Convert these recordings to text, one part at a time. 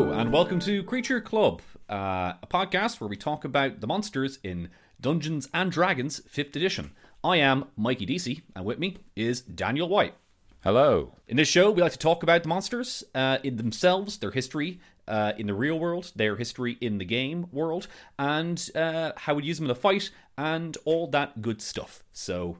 Hello, and welcome to Creature Club, a podcast where we talk about the monsters in Dungeons and Dragons 5th edition. I am Mikey DC, and with me is Daniel White. Hello. In this show, we like to talk about the monsters in themselves, their history in the real world, their history in the game world, and how we use them in the fight, and all that good stuff. So,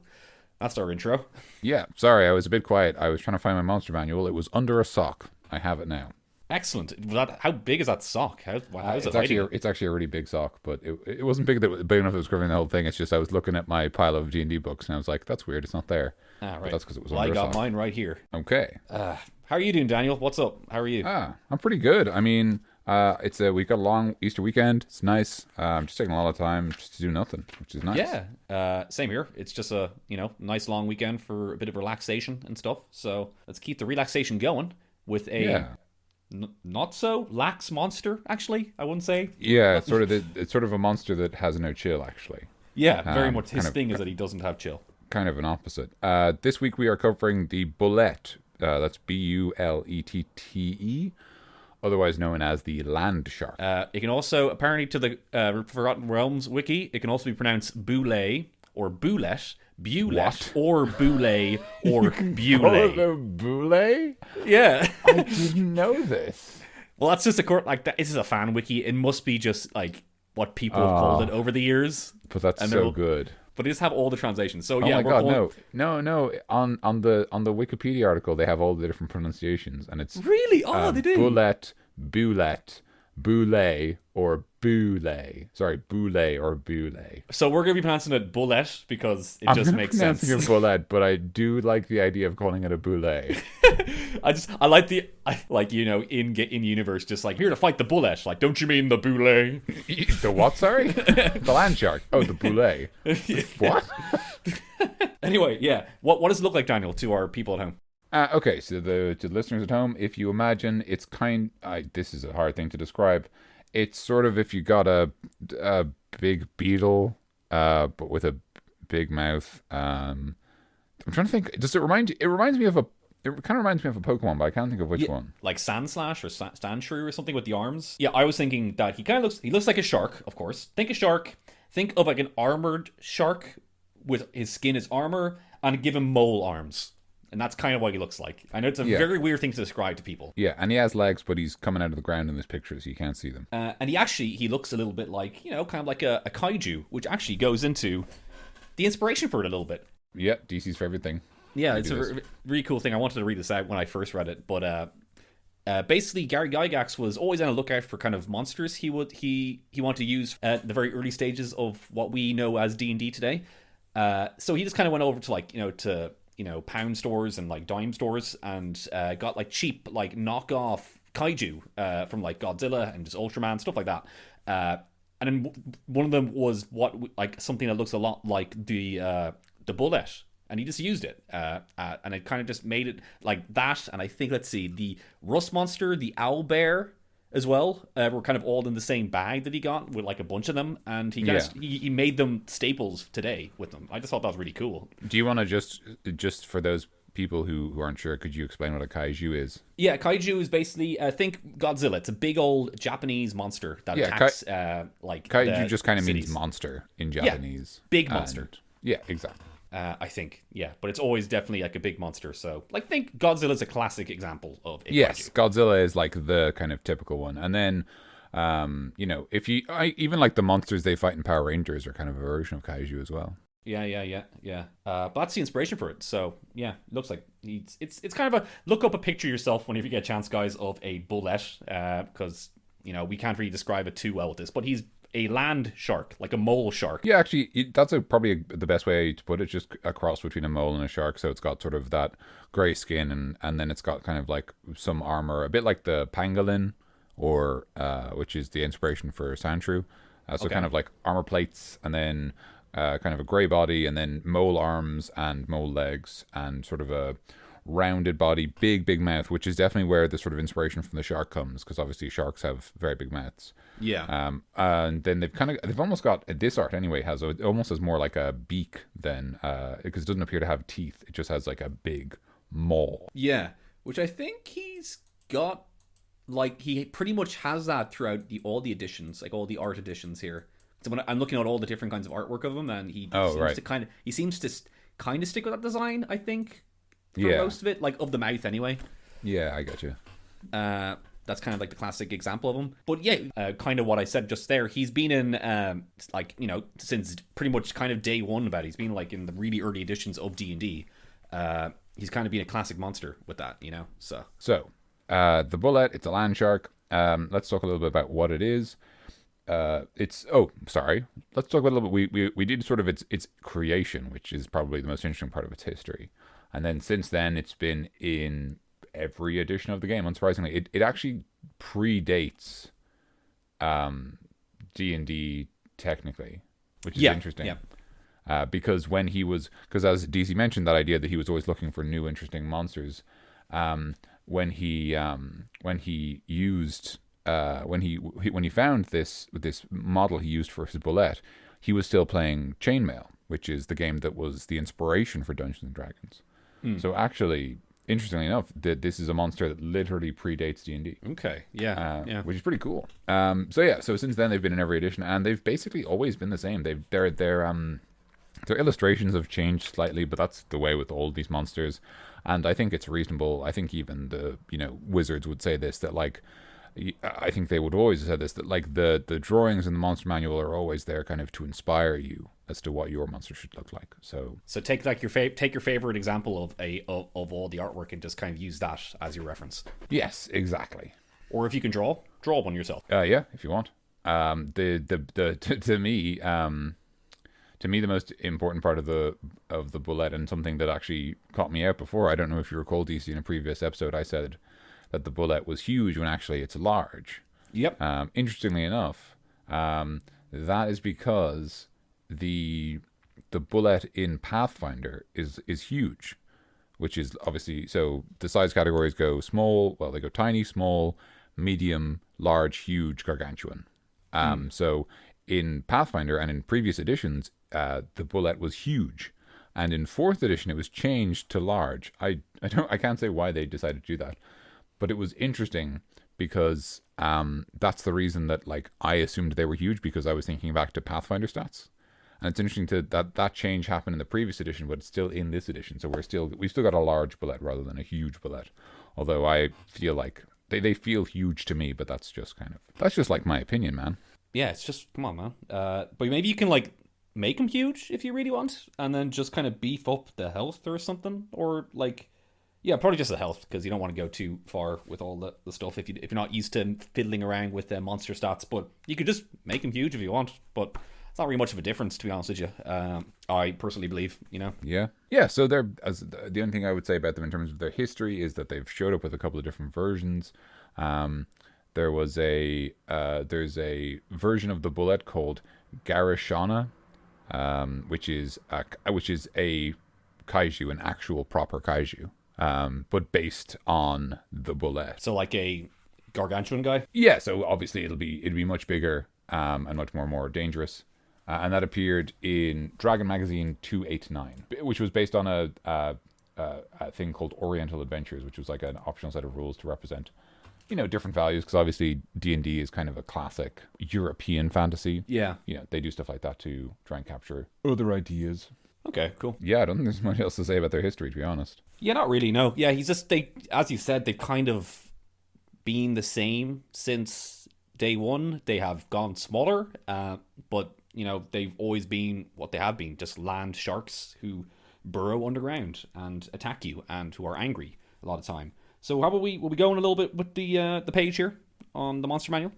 that's our intro. Yeah, sorry, I was a bit quiet. I was trying to find my monster manual. It was under a sock. I have it now. Excellent. How big is that sock? How is it hiding? It's actually a really big sock, but it wasn't big enough that it was covering the whole thing. It's just I was looking at my pile of D&D books, and I was like, that's weird, it's not there. Ah, right. But that's because it was under a sock. I got mine right here. Okay. How are you doing, Daniel? What's up? How are you? I'm pretty good. I mean, we got a long Easter weekend. It's nice. I'm just taking a lot of time just to do nothing, which is nice. Yeah. Same here. It's just a nice long weekend for a bit of relaxation and stuff. So let's keep the relaxation going with a not so lax monster. Actually, I wouldn't say. Yeah, it's sort of a monster that has no chill. Actually. Yeah, very much. His thing is that he doesn't have chill. Kind of an opposite. This week we are covering the Bulette. That's Bullette, otherwise known as the landshark. It can also, apparently to the Forgotten Realms wiki, it can also be pronounced Bulette or Bulette, or Bulette or Bulette. Bulette? Yeah. I didn't know this. Well, that's just this is a fan wiki. It must be just like what people have called it over the years. But that's so good. But they just have all the translations. So my god, no. On the Wikipedia article, they have all the different pronunciations, and it's really they do. Bulette, Boulette, or Boulette. Sorry, Boulette or Boulette. So we're gonna be pronouncing it Bulette because it just makes sense. I'm pronouncing it Bulette, but I do like the idea of calling it a Boulette. I like in universe, just like here to fight the Bulette. Like, don't you mean the Boulette? The what? Sorry, the landshark. Oh, the Boulette. What? Anyway, yeah. What does it look like, Daniel, to our people at home? Okay, so to the listeners at home, if you imagine, it's this is a hard thing to describe. It's sort of if you got a big beetle, but with a big mouth. I'm trying to think. Does it remind you? It kind of reminds me of a Pokemon, but I can't think of which one. Like Sandslash or Sandshrew or something with the arms. Yeah, I was thinking that he looks like a shark, of course. Think a shark. Think of like an armored shark with his skin as armor, and give him mole arms. And that's kind of what he looks like. I know it's a very weird thing to describe to people. Yeah, and he has legs, but he's coming out of the ground in this picture, so you can't see them. And he looks a little bit like, kind of like a kaiju, which actually goes into the inspiration for it a little bit. Yeah, DC's favorite thing. Yeah, it's a really cool thing. I wanted to read this out when I first read it, but basically Gary Gygax was always on a lookout for kind of monsters he wanted to use at the very early stages of what we know as D&D today. So he just kind of went over to pound stores and like dime stores and got like cheap like knockoff kaiju from like Godzilla and just Ultraman, stuff like that. And then one of them was something that looks a lot like the Bulette, and he just used it and it kind of just made it like that. And I think, let's see, the Rust Monster, the Owlbear as well, were kind of all in the same bag that he got with like a bunch of them, and he made them staples today with them. I just thought that was really cool. Do you want to just for those people who aren't sure, could you explain what a kaiju is? Yeah, kaiju is basically think Godzilla. It's a big old Japanese monster that attacks kaiju just kind of means monster in Japanese. Yeah, big monster. Yeah, exactly. I think, yeah, but it's always definitely like a big monster. So, like, think Godzilla's a classic example of a kaiju. Godzilla is like the kind of typical one. And then, even like the monsters they fight in Power Rangers are kind of a version of kaiju as well. Yeah. But that's the inspiration for it. So, yeah, it looks like it's kind of look up a picture yourself whenever you get a chance, guys, of a Bulette, because we can't really describe it too well with this, but he's a land shark, like a mole shark. Yeah, actually, that's probably the best way to put it. Just a cross between a mole and a shark. So it's got sort of that grey skin, and then it's got kind of like some armor, a bit like the pangolin, or which is the inspiration for Sandshrew. Kind of like armor plates, and then kind of a grey body, and then mole arms and mole legs, and sort of a rounded body, big mouth, which is definitely where the sort of inspiration from the shark comes, because obviously sharks have very big mouths. Yeah. And then they've almost got, this art anyway it almost has more like a beak than because it doesn't appear to have teeth. It just has like a big maw. Yeah, which I think he's got like he pretty much has that throughout all the editions, like all the art editions here. So when I'm looking at all the different kinds of artwork of him, and he seems to kind of stick with that design, I think, for most of it, like of the mouth anyway. Yeah, I got you. That's kind of like the classic example of him. But yeah, kind of what I said just there. He's been in, like, you know, since pretty much kind of day one about it. He's been like in the really early editions of D&D. He's kind of been a classic monster with that, you know. So the Bulette, it's a land shark. Let's talk a little bit about what it is. Let's talk about a little bit. We did sort of its creation, which is probably the most interesting part of its history. And then since then, it's been in every edition of the game. Unsurprisingly, it actually predates D&D technically, which is interesting. Yeah. Because as DC mentioned, that idea that he was always looking for new interesting monsters. When he found this model he used for his Bulette, he was still playing Chainmail, which is the game that was the inspiration for Dungeons and Dragons. So actually, interestingly enough, this is a monster that literally predates D&D. Okay, which is pretty cool. So since then they've been in every edition, and they've basically always been the same. Their illustrations have changed slightly, but that's the way with all these monsters. And I think it's reasonable. I think even the wizards would say this, that like, I think they would always have said this, that like the drawings in the monster manual are always there kind of to inspire you as to what your monster should look like. So take like your favorite example of all the artwork and just kind of use that as your reference. Yes, exactly. Or if you can draw one yourself. Yeah, if you want. To me, the most important part of the Bulette, and something that actually caught me out before, I don't know if you recall, DC, in a previous episode, I said that the Bulette was huge when actually it's large. Yep. Interestingly enough, that is because the Bulette in Pathfinder is huge, which is obviously, so the size categories go small, well, they go tiny, small, medium, large, huge, gargantuan. So in Pathfinder and in previous editions, the Bulette was huge, and in 4th edition it was changed to large. I can't say why they decided to do that, but it was interesting because that's the reason that like I assumed they were huge, because I was thinking back to Pathfinder stats. And it's interesting that change happened in the previous edition, but it's still in this edition. So we've still got a large Bulette rather than a huge Bulette. Although I feel like they feel huge to me, but that's just like my opinion, man. Yeah, it's just, come on, man. But maybe you can like make them huge if you really want, and then just kind of beef up the health or something, or like, yeah, probably just the health, because you don't want to go too far with all the stuff if you're not used to fiddling around with the monster stats. But you could just make them huge if you want, but it's not really much of a difference, to be honest with you. I personally believe, you know. Yeah. So the only thing I would say about them in terms of their history is that they've showed up with a couple of different versions. There's a version of the Bulette called Garishana, which is a kaiju, an actual proper kaiju, but based on the Bulette. So like a gargantuan guy. Yeah. So obviously it'd be much bigger and much more dangerous. And that appeared in Dragon Magazine 289, which was based on a thing called Oriental Adventures, which was like an optional set of rules to represent, different values, because obviously D&D is kind of a classic European fantasy. Yeah. They do stuff like that to try and capture other ideas. Okay, cool. Yeah, I don't think there's much else to say about their history, to be honest. Yeah, not really, no. Yeah, as you said, they've kind of been the same since day one. They have gone smaller, but they've always been what they have been, just land sharks who burrow underground and attack you, and who are angry a lot of time. So how about we'll be going a little bit with the page here on the monster manual?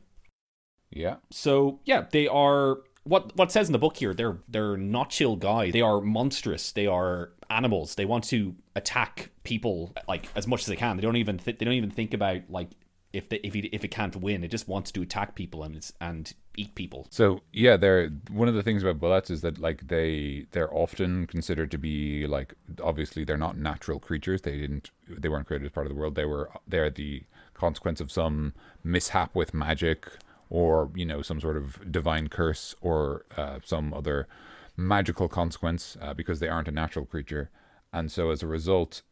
Yeah. So yeah, they are what it says in the book here. They're not chill guys. They are monstrous. They are animals. They want to attack people like as much as they can. They don't even think about like if it can't win. It just wants to attack people and eat people. So yeah, they're one of the things about bullets is that like they're often considered to be like, obviously they're not natural creatures. They weren't created as part of the world. They're the consequence of some mishap with magic, or some sort of divine curse, or some other magical consequence, because they aren't a natural creature. And so as a result,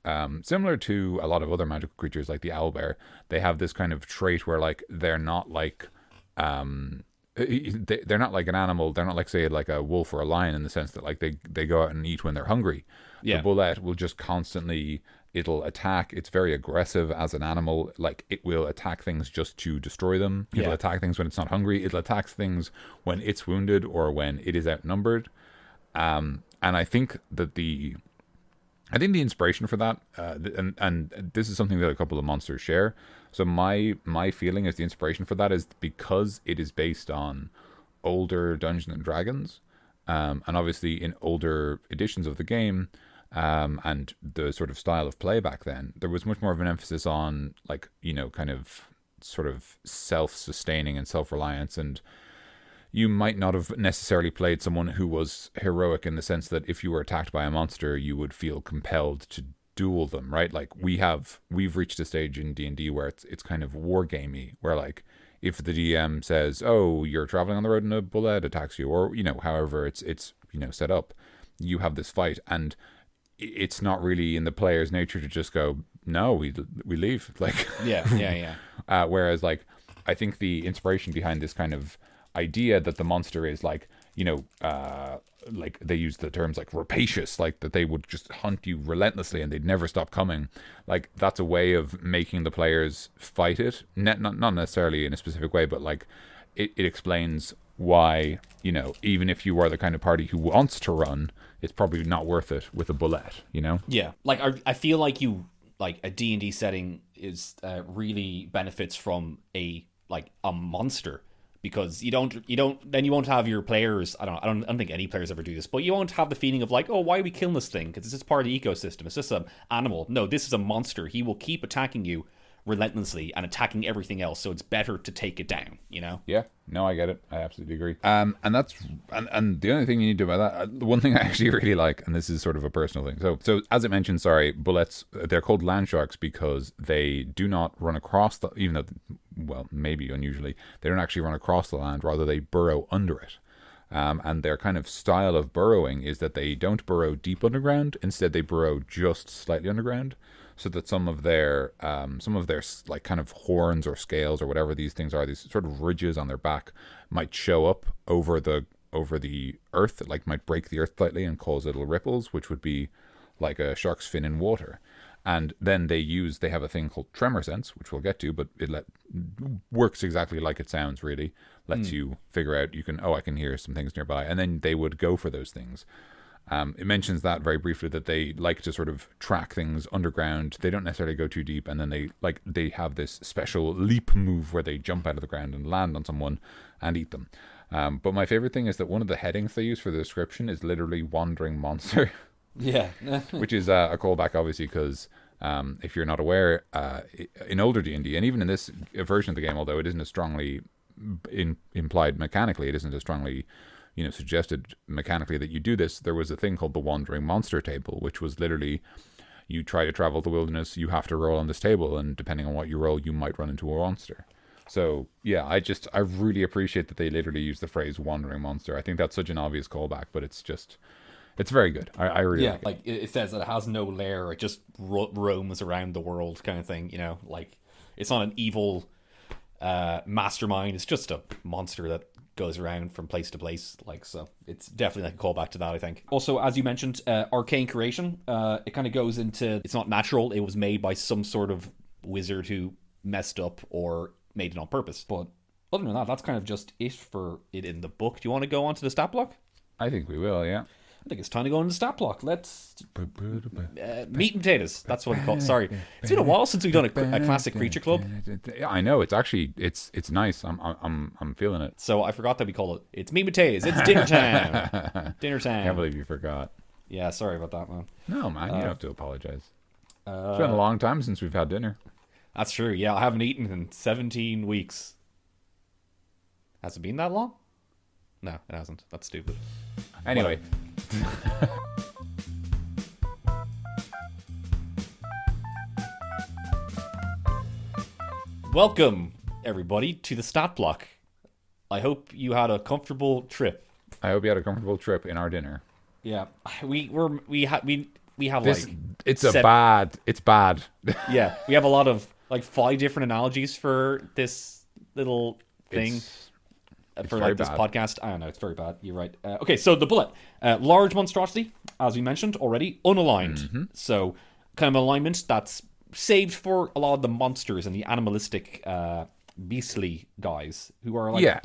similar to a lot of other magical creatures like the owlbear, they have this kind of trait where like they're not like they're not like an animal. They're not like, say, like a wolf or a lion in the sense that like they go out and eat when they're hungry. Yeah. The bulette will just constantly, it'll attack. It's very aggressive as an animal. Like it will attack things just to destroy them. It'll attack things when it's not hungry. It'll attack things when it's wounded or when it is outnumbered. And I think that the inspiration for that, and this is something that a couple of monsters share. So my feeling is the inspiration for that is because it is based on older Dungeons and Dragons, and obviously in older editions of the game, and the sort of style of play back then, there was much more of an emphasis on like, you know, kind of sort of self-sustaining and self-reliance, and you might not have necessarily played someone who was heroic in the sense that if you were attacked by a monster, you would feel compelled to duel them, right? Like we've reached a stage in D&D where it's kind of war gamey, where like if the DM says, "Oh, you're traveling on the road and a bullet attacks you," or you know, however it's you know set up, you have this fight, and it's not really in the player's nature to just go, "No, we leave." Like yeah. Whereas like I think the inspiration behind this kind of idea that the monster is like, you know, like they use the terms like rapacious, like that they would just hunt you relentlessly and they'd never stop coming. Like that's a way of making the players fight it, not necessarily in a specific way, but like it explains why, you know, even if you are the kind of party who wants to run, it's probably not worth it with a bulette, you know? Yeah, like I feel like a D&D setting is really benefits from a monster. Because you won't have your players. I don't think any players ever do this, but you won't have the feeling of like, oh, why are we killing this thing? Because it's just part of the ecosystem. It's just an animal. No, this is a monster. He will keep attacking you relentlessly and attacking everything else. So it's better to take it down. You know? Yeah. No, I get it. I absolutely agree. And that's and the only thing you need to do about that, the one thing I actually really like, and this is sort of a personal thing. So as I mentioned, sorry, bullets, they're called landsharks because they do not run across the, even though, well, maybe unusually, they don't actually run across the land, rather they burrow under it. And their kind of style of burrowing is that they don't burrow deep underground. Instead, they burrow just slightly underground, so that some of their like kind of horns or scales or whatever these things are, these sort of ridges on their back, might show up over the earth, like might break the earth slightly and cause little ripples, which would be like a shark's fin in water. And then they have a thing called tremor sense, which we'll get to, but it works exactly like it sounds, really. Lets you figure out, I can hear some things nearby. And then they would go for those things. It mentions that very briefly, that they like to sort of track things underground. They don't necessarily go too deep. And then they have this special leap move where they jump out of the ground and land on someone and eat them. But my favorite thing is that one of the headings they use for the description is literally wandering monster. Yeah. Which is a callback, obviously, because if you're not aware, in older D&D, and even in this version of the game, although it isn't as strongly implied mechanically, it isn't as strongly, you know, suggested mechanically that you do this, there was a thing called the wandering monster table, which was literally, you try to travel the wilderness, you have to roll on this table, and depending on what you roll, you might run into a monster. So yeah, I really appreciate that they literally use the phrase wandering monster. I think that's such an obvious callback, but it's very good. I really like it. It says that it has no lair. It just roams around the world, kind of thing. You know, like it's not an evil mastermind. It's just a monster that goes around from place to place. Like, so it's definitely like a callback to that, I think. Also, as you mentioned, arcane creation. It kind of goes into, it's not natural. It was made by some sort of wizard who messed up or made it on purpose. But other than that, that's kind of just it for it in the book. Do you want to go on to the stat block? I think we will, yeah. I think it's time to go into the stat block. Let's meat and potatoes. That's what we call it. Sorry, it's been a while since we've done a classic creature club. Yeah, I know. It's actually it's nice. I'm feeling it. So I forgot that we call it. It's meat and potatoes. It's dinner time. Dinner time. I can't believe you forgot. Yeah, sorry about that, man. No, man, you don't have to apologize. It's been a long time since we've had dinner. That's true. Yeah, I haven't eaten in 17 weeks. Has it been that long? No, it hasn't. That's stupid. Anyway. Welcome, everybody, to the stat block. I hope you had a comfortable trip. I hope you had a comfortable trip in our dinner. Yeah, we're we have This like it's bad. yeah, we have a lot of like 5 different analogies for this little thing. For like this podcast, I don't know, it's very bad. You're right. Okay, so the Bulette, large monstrosity, as we mentioned already, unaligned. So kind of alignment that's saved for a lot of the monsters and the animalistic, beastly guys who are like,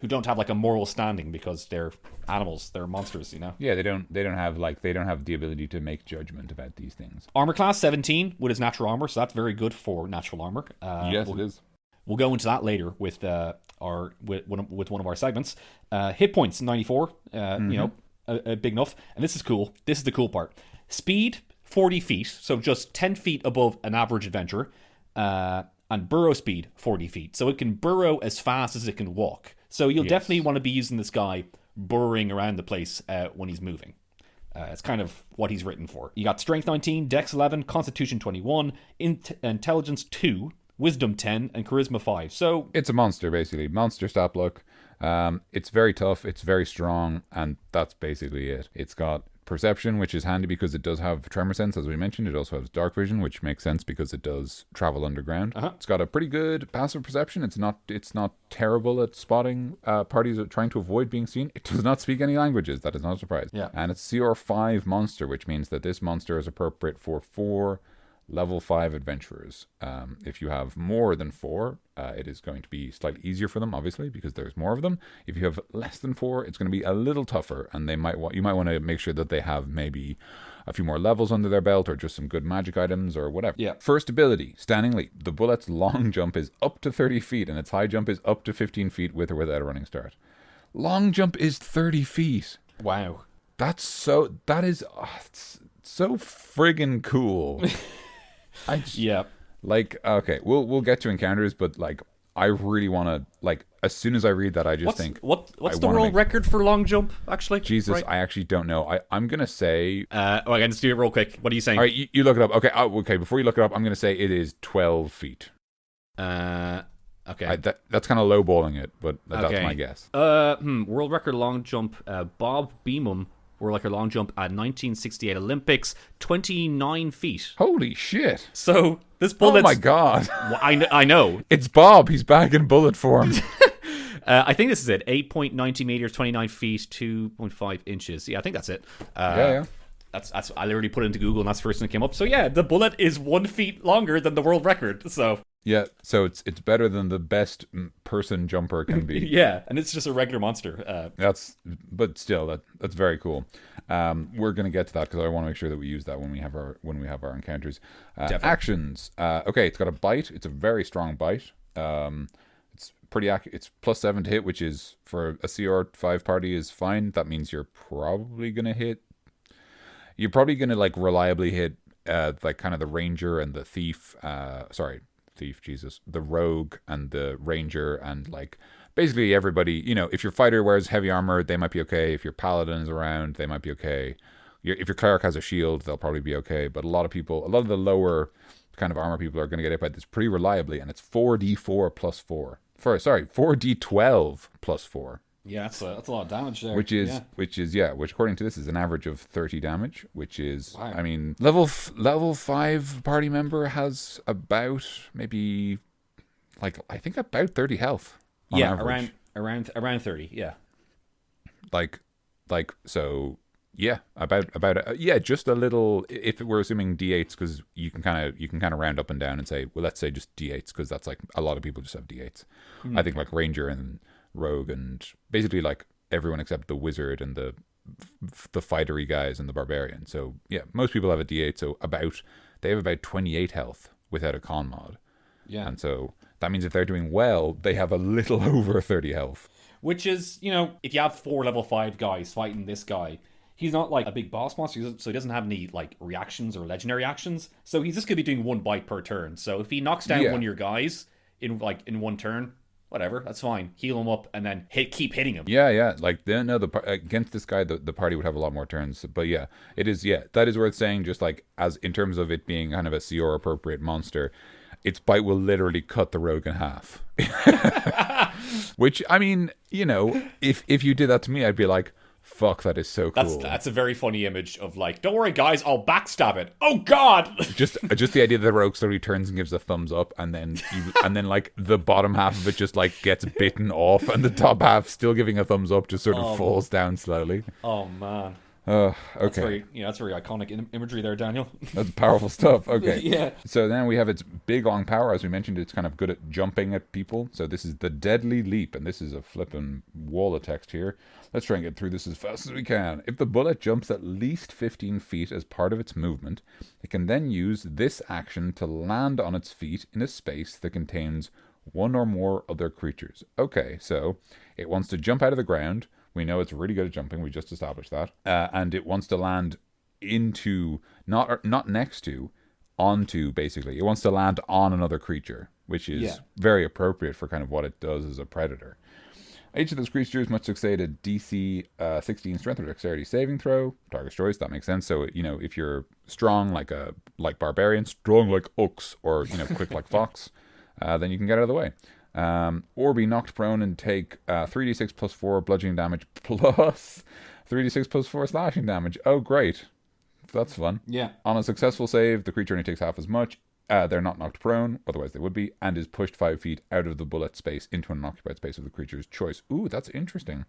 who don't have like a moral standing because they're animals, they're monsters, you know. Yeah, they don't have the ability to make judgment about these things. Armor class 17 with his natural armor, so that's very good for natural armor. Yes, it is. We'll go into that later with one of our segments. Hit points 94, you know, big enough. And this is cool. This is the cool part. Speed 40 feet, so just 10 feet above an average adventurer. And burrow speed 40 feet, so it can burrow as fast as it can walk. So you'll definitely want to be using this guy burrowing around the place when he's moving. It's kind of what he's written for. You got Strength 19, Dex 11, Constitution 21, Intelligence 2, Wisdom 10, and Charisma 5. So it's a monster, basically. Monster stat block. It's very tough, it's very strong, and that's basically it. It's got Perception, which is handy because it does have Tremor Sense, as we mentioned. It also has Dark Vision, which makes sense because it does travel underground. It's got a pretty good passive perception. It's not terrible at spotting parties that are trying to avoid being seen. It does not speak any languages. That is not a surprise. Yeah. And it's CR5 monster, which means that this monster is appropriate for 4 level 5 adventurers. If you have more than 4, it is going to be slightly easier for them, obviously, because there's more of them. If you have less than 4, it's going to be a little tougher, and you might want to make sure that they have maybe a few more levels under their belt, or just some good magic items, or whatever. Yeah. First ability, Standing Leap. The Bullette's long jump is up to 30 feet, and its high jump is up to 15 feet with or without a running start. Long jump is 30 feet. Wow. That is so friggin' cool. Like, okay, we'll get to encounters, but like, I really want to, like, as soon as I read that, I just think, what's the world record for long jump, actually? Jesus, right? I actually don't know. I'm gonna say, I can just do it real quick. What are you saying? All right, you look it up. Okay, okay. Before you look it up, I'm gonna say it is 12 feet. Okay. That's kind of lowballing it, but that's my guess. World record long jump. Bob Beamon. World record long jump at 1968 Olympics, 29 feet. Holy shit! So this bullet. Oh my god! I know. It's Bob. He's back in bullet form. I think this is it. 8.90 meters, 29 feet, 2.5 inches. Yeah, I think that's it. Yeah. That's I literally put it into Google, and that's the first thing that came up. So yeah, the Bulette is 1 feet longer than the world record. So yeah, so it's better than the best person jumper can be. Yeah, and it's just a regular monster. But still, that's very cool. We're gonna get to that because I want to make sure that we use that when we have our encounters. Actions. Okay, it's got a bite. It's a very strong bite. It's pretty accurate. It's +7 to hit, which is for a CR5 party is fine. That means you're probably gonna hit. You're probably gonna like reliably hit like kind of the ranger and the thief. The rogue and the ranger, and like basically everybody, you know, if your fighter wears heavy armor, they might be okay. If your paladin is around, they might be okay. If your cleric has a shield, they'll probably be okay. But a lot of the lower kind of armor people are going to get hit by this pretty reliably, and it's 4d4 plus 4. 4d12 plus 4. Yeah, that's a lot of damage there. Which according to this is an average of 30 damage, which is, wow. I mean, level 5 party member has about maybe, like, I think about 30 health. Yeah, average. around 30. Yeah. Like so. Yeah, just a little. If we're assuming d8s, because you can kind of round up and down and say, well, let's say just d8s, because that's like a lot of people just have d8s. I think like ranger and rogue and basically like everyone except the wizard and the fightery guys and the barbarian. So yeah, most people have a d8, so they have about 28 health without a con mod. Yeah, and so that means if they're doing well, they have a little over 30 health. Which is, you know, if you have 4 level 5 guys fighting this guy, he's not like a big boss monster, so he doesn't have any like reactions or legendary actions. So he's just gonna be doing 1 bite per turn. So if he knocks down one of your guys in 1 turn, whatever, that's fine. Heal him up and then keep hitting him. Yeah. Like against this guy, the party would have a lot more turns. But yeah, it is. Yeah, that is worth saying. Just like as in terms of it being kind of a CR appropriate monster, its bite will literally cut the rogue in half. Which, I mean, you know, if you did that to me, I'd be like, Fuck, that is so cool. That's a very funny image of like, don't worry guys, I'll backstab it. Oh god. Just the idea that the rogue slowly turns and gives a thumbs up, and then like the bottom half of it just like gets bitten off, and the top half still giving a thumbs up just sort of falls down slowly. Oh man. Okay. That's very iconic imagery there, Daniel. That's powerful stuff. Okay. Yeah. So then we have its big long power. As we mentioned, it's kind of good at jumping at people. So this is the Deadly Leap, and this is a flippin' wall of text here. Let's try and get through this as fast as we can. If the bullet jumps at least 15 feet as part of its movement, it can then use this action to land on its feet in a space that contains one or more other creatures. Okay, so it wants to jump out of the ground. We know it's really good at jumping. We just established that. And it wants to land into, not next to, onto, basically. It wants to land on another creature, which is very appropriate for kind of what it does as a predator. Each of those creatures must succeed a DC 16 strength or dexterity saving throw. Target's choice, that makes sense. So, if you're strong like barbarian, strong like ox, or, quick like fox, then you can get out of the way. Or be knocked prone and take 3d6 plus 4 bludgeoning damage plus 3d6 plus 4 slashing damage. Oh, great. That's fun. Yeah. On a successful save, the creature only takes half as much. They're not knocked prone, otherwise they would be, and is pushed 5 feet out of the bullet space into an unoccupied space of the creature's choice. Ooh, that's interesting.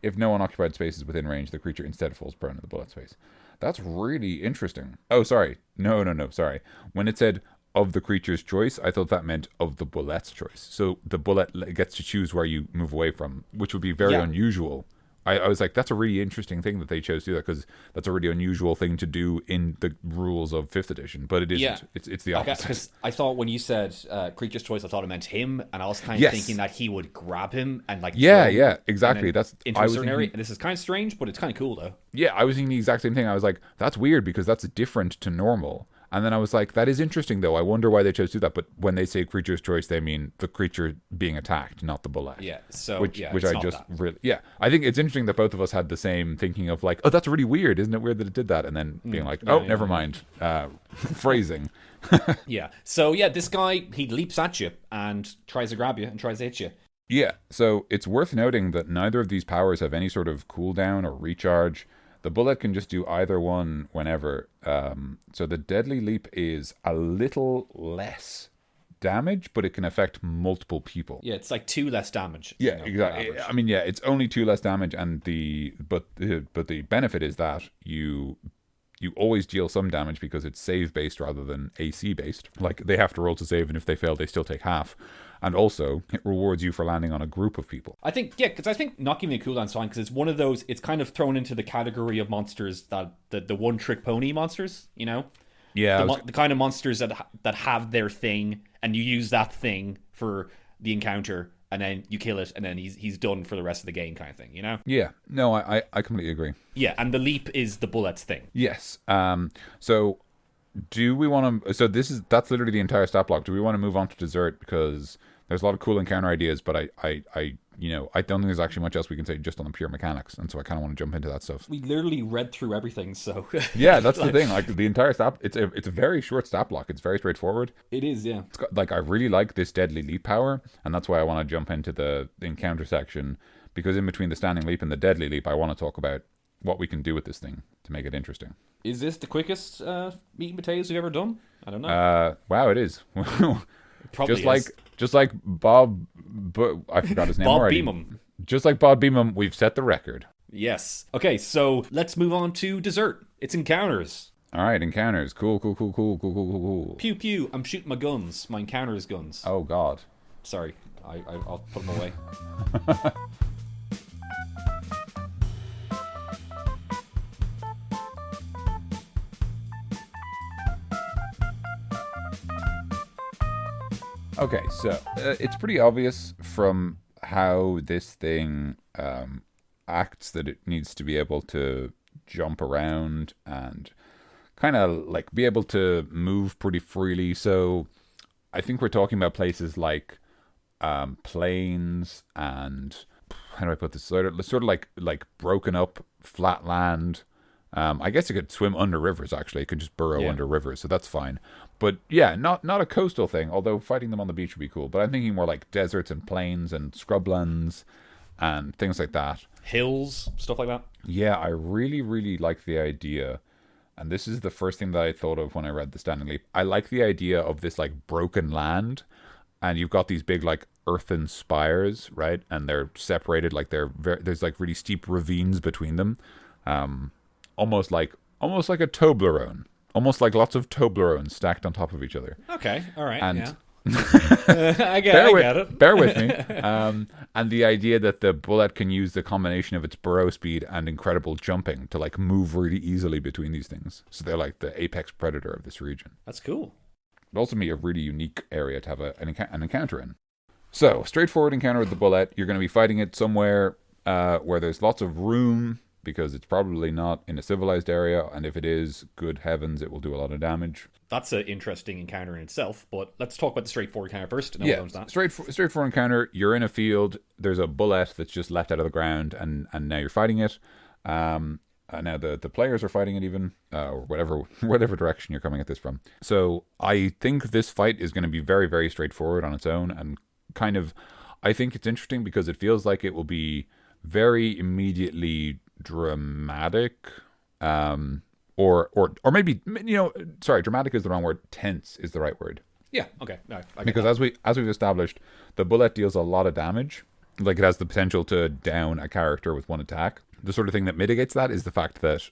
If no unoccupied space is within range, the creature instead falls prone in the bullet space. That's really interesting. Oh, sorry. No, sorry. When it said of the creature's choice, I thought that meant of the bullet's choice. So the bullet gets to choose where you move away from, which would be very unusual. I was like, that's a really interesting thing that they chose to do that, because that's a really unusual thing to do in the rules of 5th edition, but it isn't. Yeah. It's the opposite. Because I thought when you said creature's choice, I thought it meant him, and I was kind of thinking that he would grab him and like exactly. That's into a certain area. And this is kind of strange, but it's kind of cool though. Yeah, I was thinking the exact same thing. I was like, that's weird because that's different to normal. And then I was like, that is interesting, though. I wonder why they chose to do that. But when they say creature's choice, they mean the creature being attacked, not the bullet. Yeah. So, which I just really, I think it's interesting that both of us had the same thinking of like, oh, that's really weird. Isn't it weird that it did that? And then being like, never mind. Phrasing. Yeah. So, this guy, he leaps at you and tries to grab you and tries to hit you. Yeah. So it's worth noting that neither of these powers have any sort of cooldown or recharge. The bullet can just do either one whenever. So the Deadly Leap is a little less damage, but it can affect multiple people. Yeah, it's like 2 less damage. Yeah, exactly. I mean, it's only 2 less damage, and but the benefit is that you always deal some damage because it's save based rather than AC based. Like they have to roll to save, and if they fail, they still take half. And also, it rewards you for landing on a group of people. I think, because I think not giving a cooldown's fine, because it's one of those, it's kind of thrown into the category of monsters that the one-trick pony monsters, Yeah. The kind of monsters that have their thing, and you use that thing for the encounter, and then you kill it, and then he's done for the rest of the game kind of thing, Yeah. No, I completely agree. Yeah, and the leap is the bullet's thing. Yes. So do we want to... So that's literally the entire stat block. Do we want to move on to dessert? Because there's a lot of cool encounter ideas, but I don't think there's actually much else we can say just on the pure mechanics, and so I kind of want to jump into that stuff. We literally read through everything, so... Yeah, that's the thing. Like, the entire stat... It's a very short stat block. It's very straightforward. It is, yeah. It's got, I really like this Deadly Leap power, and that's why I want to jump into the encounter section, because in between the Standing Leap and the Deadly Leap, I want to talk about what we can do with this thing to make it interesting. Is this the quickest meat and potatoes we've ever done? I don't know. Wow, it is. Probably just like Bob, I forgot his name already. Bob Beamham. Just like Bob Beamham, we've set the record. Yes. Okay, so let's move on to dessert. It's encounters. All right, encounters. Cool. Pew pew. I'm shooting my guns. My encounters guns. Oh God. Sorry. I'll put them away. Okay, so it's pretty obvious from how this thing acts that it needs to be able to jump around and kind of like be able to move pretty freely. So I think we're talking about places like plains and, how do I put this? Sort of like broken up flat land. I guess it could swim under rivers, actually. It could just burrow under rivers, so that's fine. But yeah, not a coastal thing, although fighting them on the beach would be cool. But I'm thinking more like deserts and plains and scrublands and things like that. Hills, stuff like that. Yeah, I really, really like the idea. And this is the first thing that I thought of when I read the Standing Leap. I like the idea of this like broken land, and you've got these big like earthen spires, right? And they're separated like there's like really steep ravines between them, um, almost like a Toblerone, almost like lots of Toblerones stacked on top of each other. Okay, all right, And yeah. I get it. bear with me. And the idea that the Bulette can use the combination of its burrow speed and incredible jumping to like move really easily between these things. So they're like the apex predator of this region. That's cool. It'd also be a really unique area to have an encounter in. So, straightforward encounter with the Bulette. You're going to be fighting it somewhere where there's lots of room, because it's probably not in a civilized area, and if it is, good heavens, it will do a lot of damage. That's an interesting encounter in itself, but let's talk about the straightforward encounter first. And then we'll go into that. Straightforward encounter. You're in a field. There's a Bulette that's just leapt out of the ground, and now you're fighting it. Now the players are fighting it even, or whatever direction you're coming at this from. So I think this fight is going to be very, very straightforward on its own, and kind of, I think it's interesting because it feels like it will be very immediately dramatic, or maybe, sorry, dramatic is the wrong word. Tense is the right word. Yeah. Okay. No, because as we've established, the Bulette deals a lot of damage. Like, it has the potential to down a character with one attack. The sort of thing that mitigates that is the fact that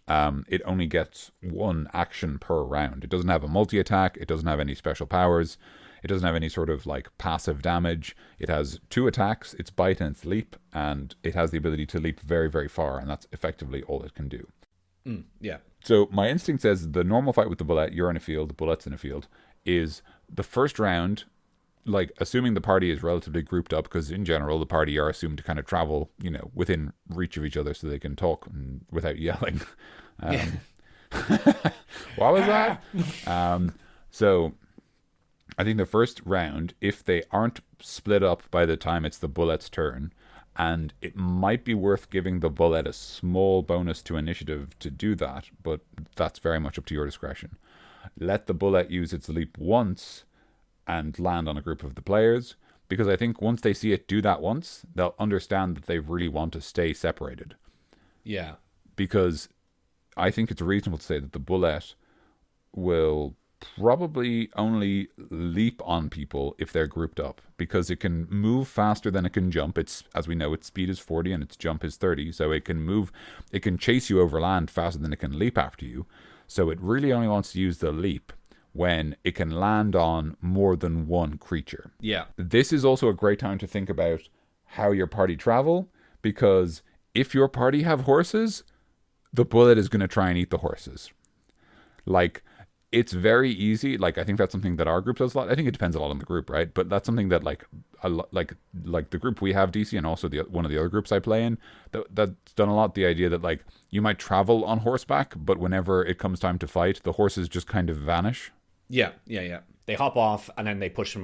it only gets one action per round. It doesn't have a multi-attack. It doesn't have any special powers. It doesn't have any sort of like passive damage. It has 2 attacks, its bite and its leap, and it has the ability to leap very, very far, and that's effectively all it can do. Yeah. So my instinct says the normal fight with the Bulette, you're in a field, the Bulette's in a field, is the first round, like, assuming the party is relatively grouped up, because in general the party are assumed to kind of travel, within reach of each other so they can talk without yelling. What was that? So I think the first round, if they aren't split up by the time it's the Bulette's turn, and it might be worth giving the Bulette a small bonus to initiative to do that, but that's very much up to your discretion. Let the Bulette use its leap once and land on a group of the players, because I think once they see it do that once, they'll understand that they really want to stay separated. Yeah. Because I think it's reasonable to say that the Bulette will probably only leap on people if they're grouped up, because it can move faster than it can jump. It's, as we know, its speed is 40 and its jump is 30, so it can chase you over land faster than it can leap after you. So it really only wants to use the leap when it can land on more than one creature. Yeah. This is also a great time to think about how your party travel, because if your party have horses, the Bulette is going to try and eat the horses. Like, it's very easy. Like, I think that's something that our group does a lot. I think it depends a lot on the group, right? But that's something that like the group we have, DC, and also one of the other groups I play in, that's done a lot. The idea that like you might travel on horseback, but whenever it comes time to fight, the horses just kind of vanish. Yeah. They hop off and then they push him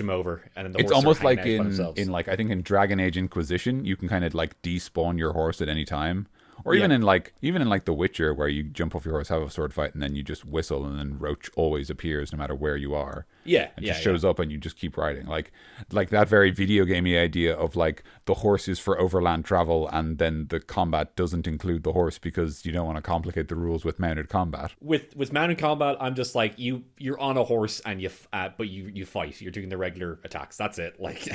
over, and then the It's horses almost are hanging like out by themselves. in like, I think in Dragon Age Inquisition, you can kind of like despawn your horse at any time. Or even in The Witcher, where you jump off your horse, have a sword fight, and then you just whistle, and then Roach always appears no matter where you are. Yeah, and just shows up, and you just keep riding. Like that very video gamey idea of like the horse is for overland travel, and then the combat doesn't include the horse because you don't want to complicate the rules with mounted combat. With mounted combat, I'm just like you're on a horse and you fight. You're doing the regular attacks. That's it. Like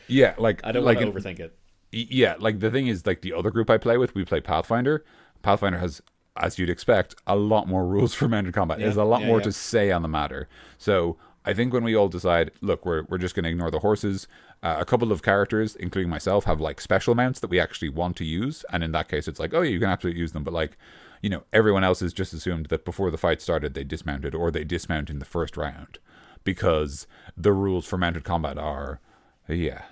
yeah, like I don't want to overthink it. Yeah, like the thing is, like the other group I play with, we play Pathfinder. Pathfinder has, as you'd expect, a lot more rules for mounted combat. There's a lot more to say on the matter. So I think when we all decide, look, we're just going to ignore the horses, a couple of characters, including myself, have like special mounts that we actually want to use. And in that case, it's like, oh yeah, you can absolutely use them. But like, everyone else has just assumed that before the fight started, they dismounted, or they dismount in the first round, because the rules for mounted combat are, yeah.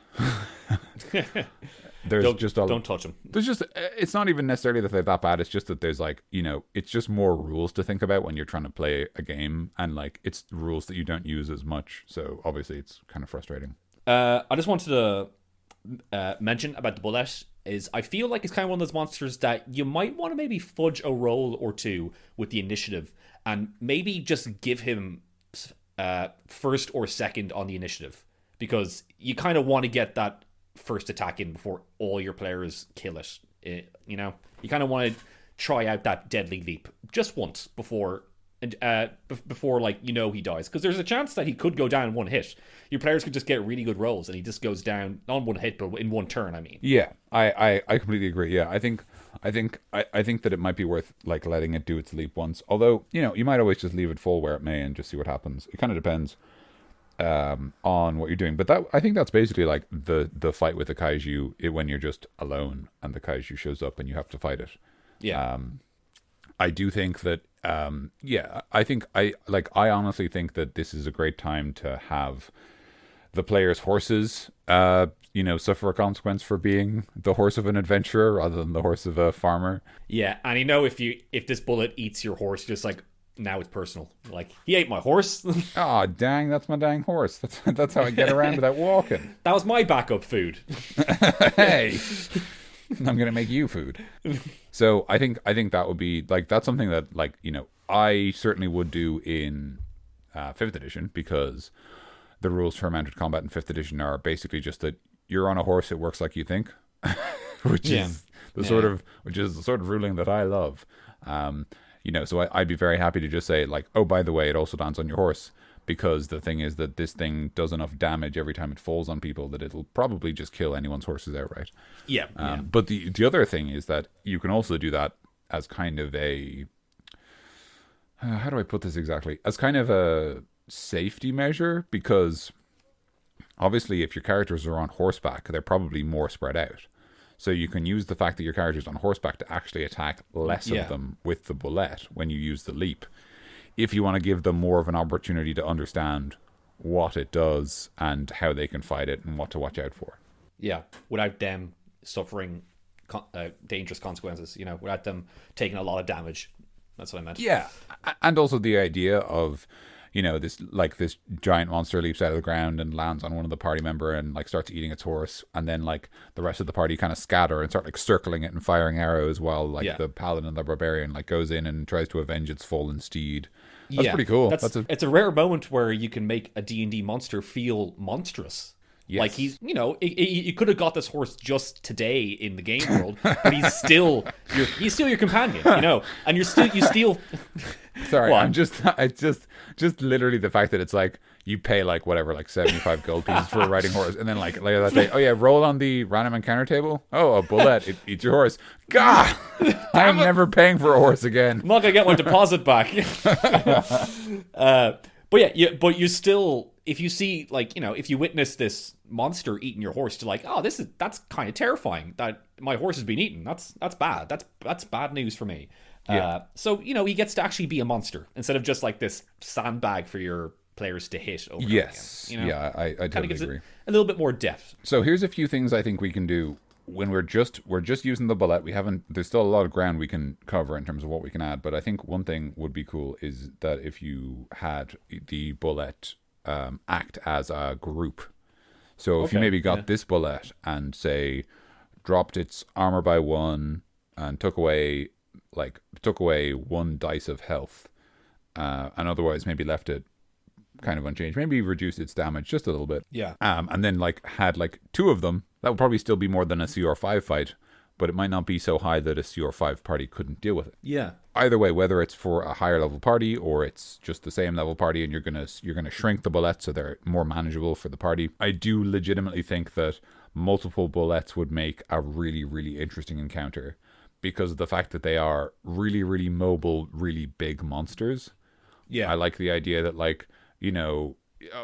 Don't touch them. It's not even necessarily that they're that bad. It's just that there's like, it's just more rules to think about when you're trying to play a game, and like it's rules that you don't use as much. So obviously it's kind of frustrating. I just wanted to mention about the Bulette is I feel like it's kind of one of those monsters that you might want to maybe fudge a roll or two with the initiative, and maybe just give him first or second on the initiative, because you kind of want to get that first attack in before all your players kill it, You kind of want to try out that deadly leap just once before. And before, like, he dies, because there's a chance that he could go down in one hit. Your players could just get really good rolls and he just goes down, not in one hit, but in one turn. I mean, yeah, I completely agree. Yeah, I think that it might be worth like letting it do its leap once. Although you might always just leave it full where it may and just see what happens. It kind of depends on what you're doing. But I think that's basically like the fight with the kaiju when you're just alone and the kaiju shows up and you have to fight it. Yeah. I do think that, I honestly think that this is a great time to have the players' horses, suffer a consequence for being the horse of an adventurer rather than the horse of a farmer. Yeah, and if this bullet eats your horse, just like, now it's personal. Like, he ate my horse. Oh, dang, that's my dang horse. That's how I get around without walking. That was my backup food. Hey. I'm gonna make you food. So I think that would be like, that's something that, like, I certainly would do in 5th edition, because the rules for mounted combat in 5th edition are basically just that you're on a horse, it works like you think, which is the sort of ruling that I love. So I'd be very happy to just say, like, oh, by the way, it also lands on your horse. Because the thing is that this thing does enough damage every time it falls on people that it'll probably just kill anyone's horses outright. Yeah. But the other thing is that you can also do that as kind of a... how do I put this exactly? As kind of a safety measure, because obviously if your characters are on horseback, they're probably more spread out. So you can use the fact that your character's on horseback to actually attack less of them with the bullet when you use the leap, if you want to give them more of an opportunity to understand what it does and how they can fight it and what to watch out for. Yeah, without them suffering dangerous consequences, without them taking a lot of damage. That's what I meant. Yeah, and also the idea of, this giant monster leaps out of the ground and lands on one of the party member and like starts eating its horse, and then like the rest of the party kind of scatter and start like circling it and firing arrows while like the paladin and the barbarian like goes in and tries to avenge its fallen steed. That's pretty cool. It's a rare moment where you can make a D&D monster feel monstrous. Yes. Like he's, you could have got this horse just today in the game world, but he's still your companion, and you steal. Sorry, it's just literally the fact that it's like you pay like whatever, like 75 gold pieces for a riding horse, and then like later that day, oh yeah, roll on the random encounter table. Oh, a bullet, it eats your horse. God, I'm never paying for a horse again. I'm not gonna get my deposit back. But you still, if you see, like, if you witness this monster eating your horse, to like, oh, that's kind of terrifying that my horse has been eaten. That's bad. That's bad news for me. Yeah. So he gets to actually be a monster instead of just like this sandbag for your players to hit over. Yes. Again, Yeah, I totally agree. A little bit more depth. So here's a few things I think we can do when we're just using the bullet. There's still a lot of ground we can cover in terms of what we can add, but I think one thing would be cool is that if you had the bullet act as a group. So if you maybe got this bullet and say dropped its armor by 1 and took away 1 dice of health, and otherwise maybe left it kind of unchanged, maybe reduced its damage just a little bit. Yeah. And then like had like 2 of them, that would probably still be more than a CR5 fight, but it might not be so high that a CR5 party couldn't deal with it. Yeah. Either way, whether it's for a higher level party or it's just the same level party and you're gonna shrink the bullets so they're more manageable for the party, I do legitimately think that multiple bullets would make a really, really interesting encounter, because of the fact that they are really, really mobile, really big monsters. Yeah. I like the idea that, like,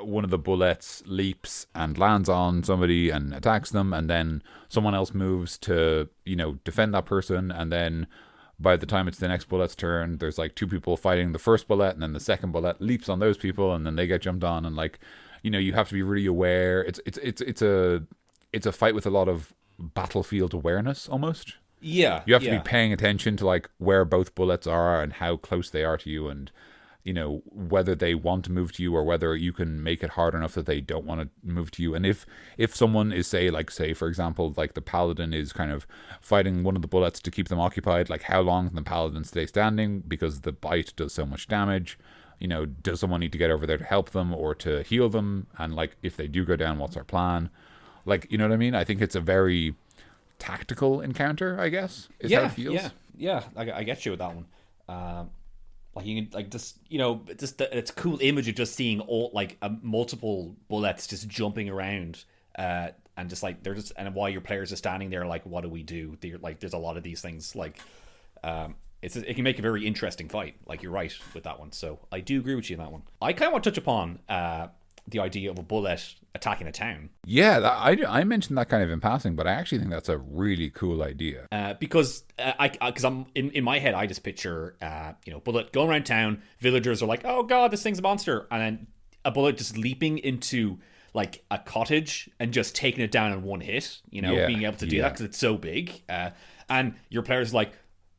one of the bullets leaps and lands on somebody and attacks them, and then someone else moves to, defend that person, and then by the time it's the next bullet's turn, there's like 2 people fighting the first bullet, and then the second bullet leaps on those people, and then they get jumped on, and like, you have to be really aware. It's a fight with a lot of battlefield awareness almost. Yeah. You have to be paying attention to like where both bullets are and how close they are to you, and whether they want to move to you or whether you can make it hard enough that they don't want to move to you. And if someone is say for example, like the paladin is kind of fighting one of the bullets to keep them occupied, like how long can the paladin stay standing because the bite does so much damage? Does someone need to get over there to help them or to heal them? And like if they do go down, what's our plan? Like, you know what I mean? I think it's a very tactical encounter, I guess, is how it feels. I get you with that one. Like you can like just just it's a cool image of just seeing all like multiple bullets just jumping around, and just like they're just, and while your players are standing there like, what do we do? Like there's a lot of these things like, it can make a very interesting fight. Like you're right with that one, so I do agree with you on that one. I kind of want to touch upon the idea of a bullet attacking a town. Yeah, I mentioned that kind of in passing, but I actually think that's a really cool idea. Because I'm in my head, I just picture bullet going around town. Villagers are like, oh god, this thing's a monster, and then a bullet just leaping into like a cottage and just taking it down in one hit. Being able to do that because it's so big. And your player's like,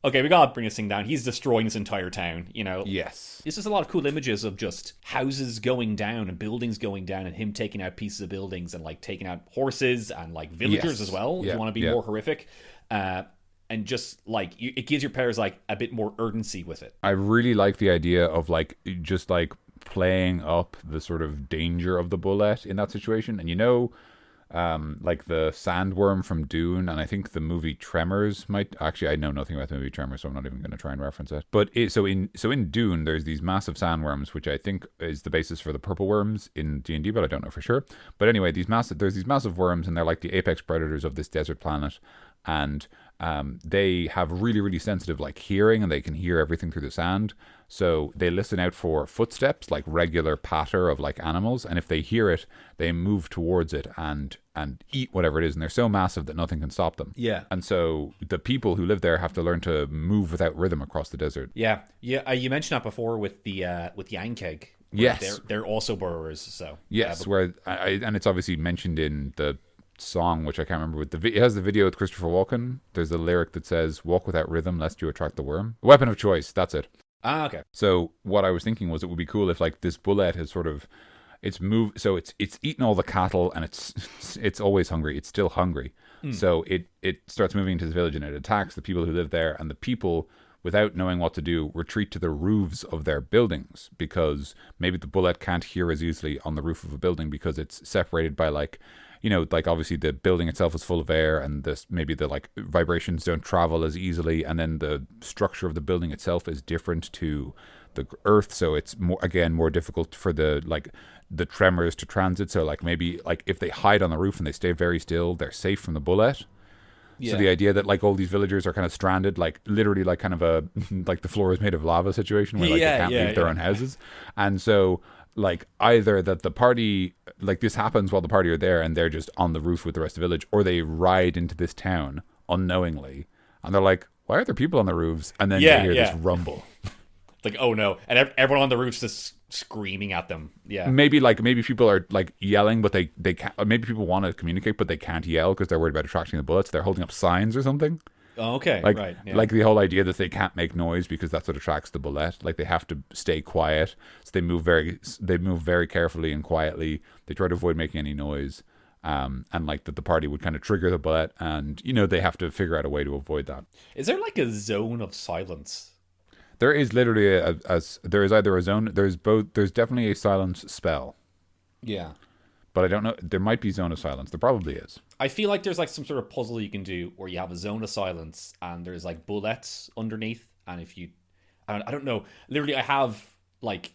okay, we gotta bring this thing down. He's destroying this entire town, Yes. It's just a lot of cool images of just houses going down and buildings going down and him taking out pieces of buildings and like taking out horses and like villagers as well, if you want to be more horrific. And just like, it gives your players like a bit more urgency with it. I really like the idea of like, just like playing up the sort of danger of the bullet in that situation. And like the sandworm from Dune, and I think the movie Tremors might actually, I know nothing about the movie Tremors, so I'm not even going to try and reference it. But so in Dune, there's these massive sandworms, which I think is the basis for the purple worms in D&D, but I don't know for sure. But anyway, there's these massive worms, and they're like the apex predators of this desert planet, and they have really, really sensitive like hearing, and they can hear everything through the sand. So they listen out for footsteps, like regular patter of like animals, and if they hear it, they move towards it and eat whatever it is. And they're so massive that nothing can stop them. Yeah. And so the people who live there have to learn to move without rhythm across the desert. Yeah. You mentioned that before with the Yankeg. Yes. They're also burrowers. So yes, and it's obviously mentioned in the song, which I can't remember. It has the video with Christopher Walken. There's a lyric that says, "Walk without rhythm, lest you attract the worm." Weapon of choice. That's it. Ah, okay. So what I was thinking was, it would be cool if like this bullet has sort of, it's moved, so it's eaten all the cattle, and it's always hungry. It's still hungry. So it starts moving into the village, and it attacks the people who live there, and the people, without knowing what to do, retreat to the roofs of their buildings, because maybe the bullet can't hear as easily on the roof of a building because it's separated by like, like obviously the building itself is full of air, and maybe the like vibrations don't travel as easily, and then the structure of the building itself is different to the earth, so it's more difficult for the tremors to transit. So like maybe like if they hide on the roof and they stay very still, they're safe from the bullet. Yeah. So the idea that like all these villagers are kind of stranded, like literally like kind of a like the floor is made of lava situation where like they can't leave their own houses, and so like either that the party, like this happens while the party are there and they're just on the roof with the rest of the village, or they ride into this town unknowingly and they're like, why are there people on the roofs? And then you hear this rumble. Like, oh no. And everyone on the roof's just screaming at them. Yeah. Maybe people are like yelling, but they can't, maybe people want to communicate, but they can't yell because they're worried about attracting the bullets. They're holding up signs or something. Oh, okay, like, right. Yeah. Like the whole idea that they can't make noise because that's what attracts the bullet. Like they have to stay quiet, so they move very carefully and quietly. They try to avoid making any noise, and like that the party would kind of trigger the bullet, and they have to figure out a way to avoid that. Is there like a zone of silence? There is literally there is either a zone. There's both. There's definitely a silence spell. Yeah. But I don't know. There might be zone of silence. There probably is. I feel like there's like some sort of puzzle you can do where you have a zone of silence and there's like bullets underneath. And if you, I don't know. Literally, I have like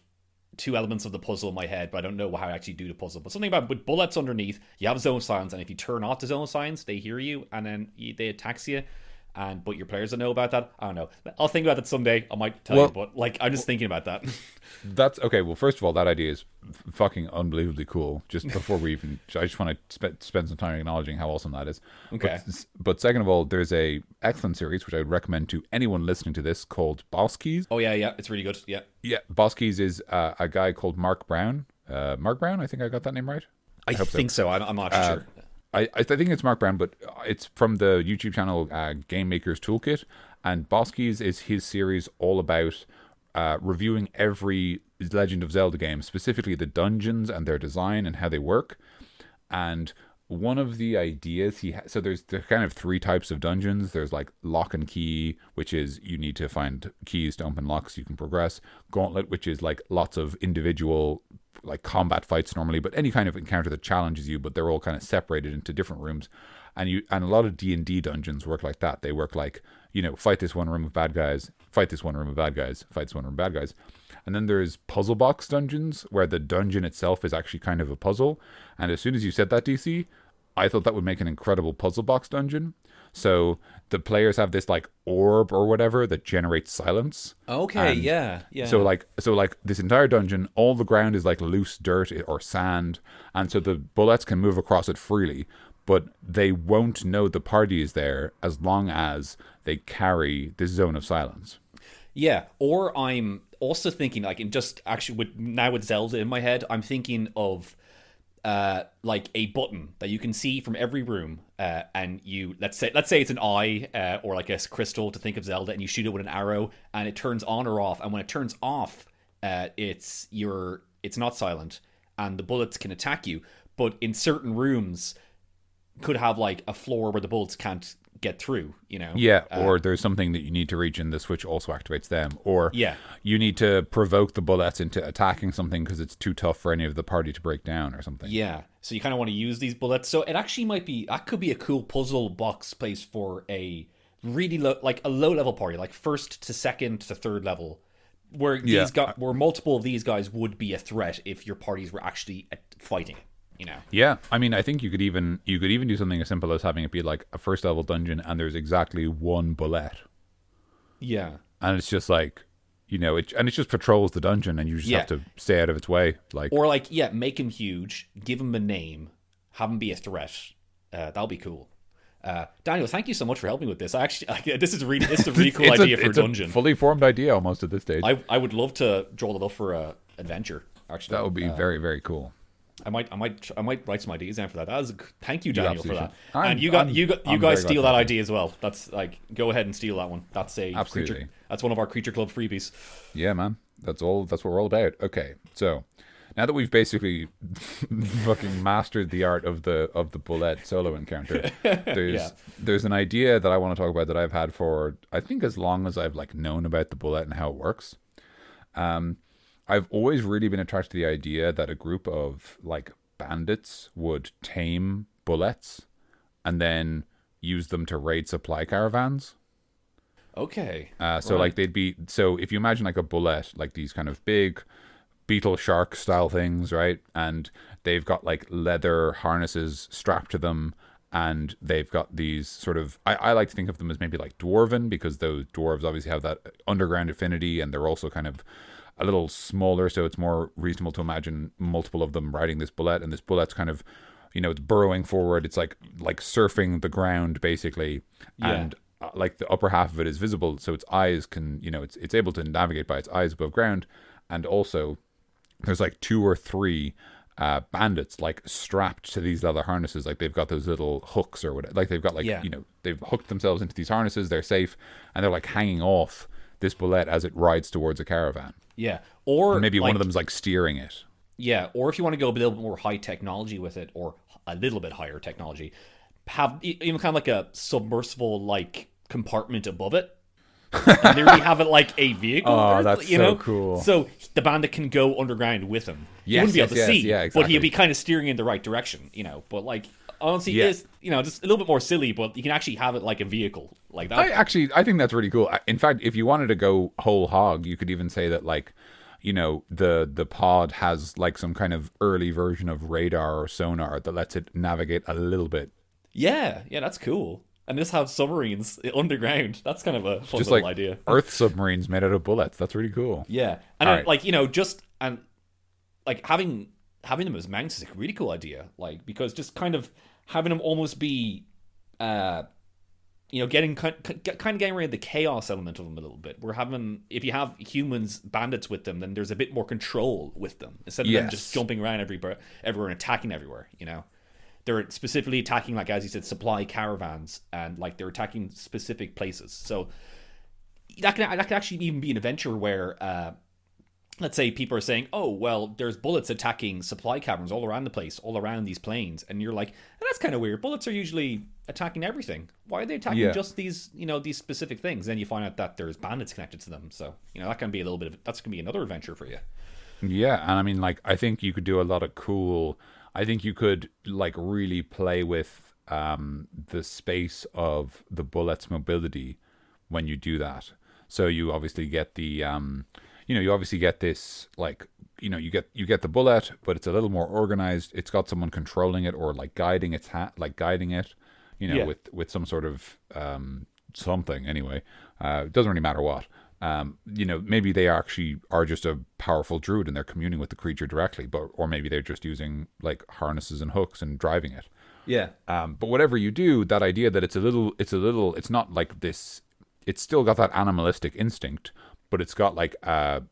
2 elements of the puzzle in my head, but I don't know how I actually do the puzzle. But something about with bullets underneath, you have a zone of silence, and if you turn off the zone of silence, they hear you and then they attack you. But your players don't know about that. I don't know. I'll think about it someday. I might tell you, but like I'm just thinking about that. That's okay. Well, first of all, that idea is fucking unbelievably cool. Just before we even, I just want to spend some time acknowledging how awesome that is. Okay. But second of all, there's a excellent series which I would recommend to anyone listening to this called Boss Keys. Oh yeah, it's really good. Yeah. Boss Keys is a guy called Mark Brown. Mark Brown, I think I got that name right. I think so. I'm not sure. I think it's Mark Brown, but it's from the YouTube channel Game Maker's Toolkit, and Boss Keys is his series all about reviewing every Legend of Zelda game, specifically the dungeons and their design and how they work. And one of the ideas so there's kind of 3 types of dungeons. There's like lock and key, which is you need to find keys to open locks, you can progress. Gauntlet, which is like lots of individual like combat fights normally, but any kind of encounter that challenges you, but they're all kind of separated into different rooms. And a lot of D&D dungeons work like that. They work like, fight this one room of bad guys, fight this one room of bad guys, fight this one room of bad guys. And then there's puzzle box dungeons where the dungeon itself is actually kind of a puzzle. And as soon as you said that, DC, I thought that would make an incredible puzzle box dungeon. So the players have this like orb or whatever that generates silence. Okay, yeah. So like this entire dungeon, all the ground is like loose dirt or sand, and so the bullets can move across it freely, but they won't know the party is there as long as they carry this zone of silence. Yeah, or I'm also thinking like in just actually with Zelda in my head, I'm thinking of like a button that you can see from every room, and you let's say it's an eye or like a crystal to think of Zelda, and you shoot it with an arrow, and it turns on or off. And when it turns off, it's not silent, and the bullets can attack you. But in certain rooms, could have like a floor where the bullets can't get through, Yeah, or there's something that you need to reach and the switch also activates them. Or yeah, you need to provoke the bullets into attacking something because it's too tough for any of the party to break down or something. Yeah, so you kind of want to use these bullets. So it actually could be a cool puzzle box place for a really low level party, like first to second to third level, where where multiple of these guys would be a threat if your parties were actually fighting. Yeah, I mean, I think you could even do something as simple as having it be like a first level dungeon, and there's exactly one bullet. Yeah, and it's just like, it just patrols the dungeon, and you just have to stay out of its way. Make him huge, give him a name, have him be a threat. That'll be cool. Daniel, thank you so much for helping with this. This is a really cool idea for a dungeon. A fully formed idea almost at this stage. I would love to draw that up for a adventure. Actually, that would be very, very cool. I might write some ideas down for that. Thank you, Daniel, for that. You guys steal that idea as well. That's like, go ahead and steal that one. That's absolutely. That's one of our Creature Club freebies. Yeah, man. That's what we're all about. Okay, so now that we've basically fucking mastered the art of the Bulette solo encounter, there's an idea that I want to talk about that I've had for, I think, as long as I've like known about the Bulette and how it works. I've always really been attracted to the idea that a group of like bandits would tame bullets and then use them to raid supply caravans. Okay. So like so if you imagine like a bullet, like these kind of big beetle shark style things, right? And they've got like leather harnesses strapped to them, and they've got these sort of, I like to think of them as maybe like dwarven, because those dwarves obviously have that underground affinity, and they're also kind of a little smaller, so it's more reasonable to imagine multiple of them riding this bullet, and this bullet's kind of, it's burrowing forward. It's like surfing the ground basically, and like the upper half of it is visible, so its eyes can, it's able to navigate by its eyes above ground, and also there's like 2 or 3 bandits like strapped to these leather harnesses, like they've got those little hooks or whatever, like they've got they've hooked themselves into these harnesses, they're safe, and they're like hanging off this bullet as it rides towards a caravan. Yeah, or and maybe one of them's like steering it. Yeah, or if you want to go a little bit more high technology with it, or a little bit higher technology, have even kind of like a submersible like compartment above it. And literally have it like a vehicle. Oh, that's so cool. So the bandit can go underground with him. He wouldn't be able to see, exactly. but he'd be kind of steering in the right direction, But like, honestly, it's just a little bit more silly, but you can actually have it like a vehicle like that. I think that's really cool. In fact, if you wanted to go whole hog, you could even say that like, the pod has like some kind of early version of radar or sonar that lets it navigate a little bit. Yeah, that's cool. And just have submarines underground. That's kind of a fun little idea. Earth submarines made out of bullets. That's really cool. Yeah, and having them as mounts is a really cool idea. Like, because just kind of having them almost be, getting rid of the chaos element of them a little bit. If you have humans, bandits with them, then there's a bit more control with them instead of them just jumping around everywhere and attacking everywhere. They're specifically attacking, like, as you said, supply caravans, and like they're attacking specific places. So that can actually even be an adventure where, let's say people are saying, "Oh, well, there's bullets attacking supply caverns all around the place, all around these plains," and you're like, "That's kind of weird. Bullets are usually attacking everything. Why are they attacking just these, these specific things?" Then you find out that there's bandits connected to them. So that can be that's gonna be another adventure for you. Yeah, and I mean, like, I think you could do a lot of cool. I think you could like really play with the space of the bullet's mobility when you do that. So you obviously get the you obviously get this like you get the bullet, but it's a little more organized. It's got someone controlling it or like guiding guiding it, Yeah. with some sort of something anyway. It doesn't really matter what. Maybe they actually are just a powerful druid and they're communing with the creature directly, or maybe they're just using like harnesses and hooks and driving it. Yeah. But whatever you do, that idea that it's not like this. It's still got that animalistic instinct, but it's got like it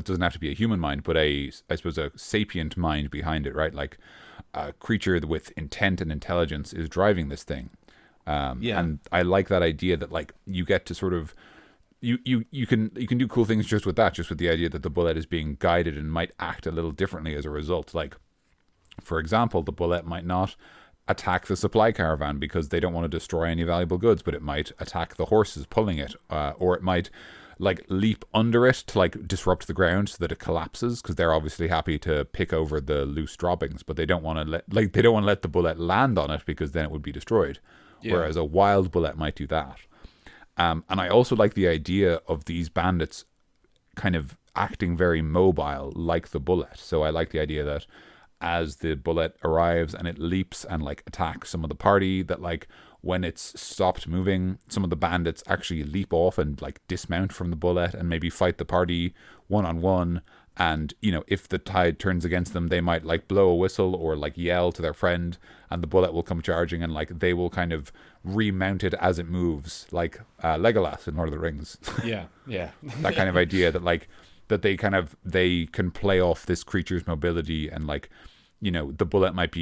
doesn't have to be a human mind, but I suppose a sapient mind behind it, right? Like a creature with intent and intelligence is driving this thing. Yeah. And I like that idea that like you get to sort of you can do cool things just with that, just with the idea that the bullet is being guided and might act a little differently as a result. Like, for example, the bullet might not attack the supply caravan because they don't want to destroy any valuable goods, but it might attack the horses pulling it, or it might like leap under it to like disrupt the ground so that it collapses, because they're obviously happy to pick over the loose droppings, but they don't want to let the bullet land on it because then it would be destroyed. Yeah. Whereas a wild bullet might do that. And I also like the idea of these bandits kind of acting very mobile like the bullet. So I like the idea that as the bullet arrives and it leaps and like attacks some of the party, that like when it's stopped moving, some of the bandits actually leap off and like dismount from the bullet and maybe fight the party one-on-one. And if the tide turns against them, they might like blow a whistle or like yell to their friend, and the bullet will come charging, and like they will kind of remount it as it moves, like Legolas in Lord of the Rings. Yeah. Yeah. That kind of idea that like that they can play off this creature's mobility, and like the bullet might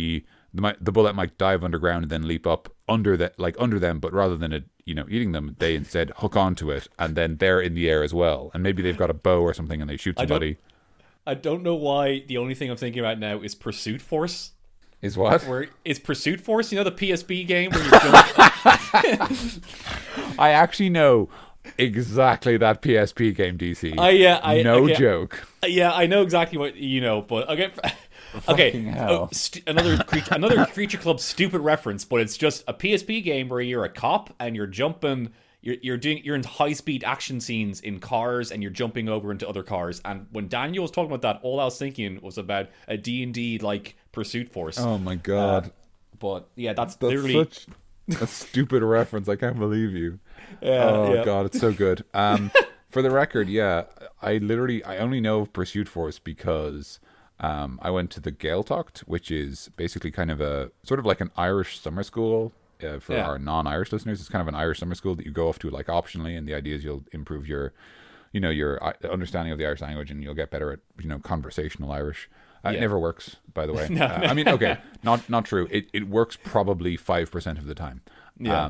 dive underground and then leap up under them, but rather than it eating them, they instead hook onto it, and then they're in the air as well, and maybe they've got a bow or something and they shoot somebody. I don't know why the only thing I'm thinking about now is Pursuit Force. Is what? Where is Pursuit Force? The PSP game where you're I actually know exactly that PSP game, DC. No joke. Yeah, I know exactly what but okay. Okay, another Creature Club stupid reference, but it's just a PSP game where you're a cop and you're jumping. You're in high speed action scenes in cars, and you're jumping over into other cars. And when Daniel was talking about that, all I was thinking was about a D&D like Pursuit Force. Oh my god! But yeah, that's literally such a stupid reference. I can't believe you. God, it's so good. For the record, yeah, I only know of Pursuit Force because I went to the Gaeltacht, which is basically kind of a sort of like an Irish summer school. For our non-Irish listeners, it's kind of an Irish summer school that you go off to like optionally, and the idea is you'll improve your understanding of the Irish language, and you'll get better at conversational Irish. It never works, by the way. No. I mean, okay, not true. It works probably 5% of the time. Yeah.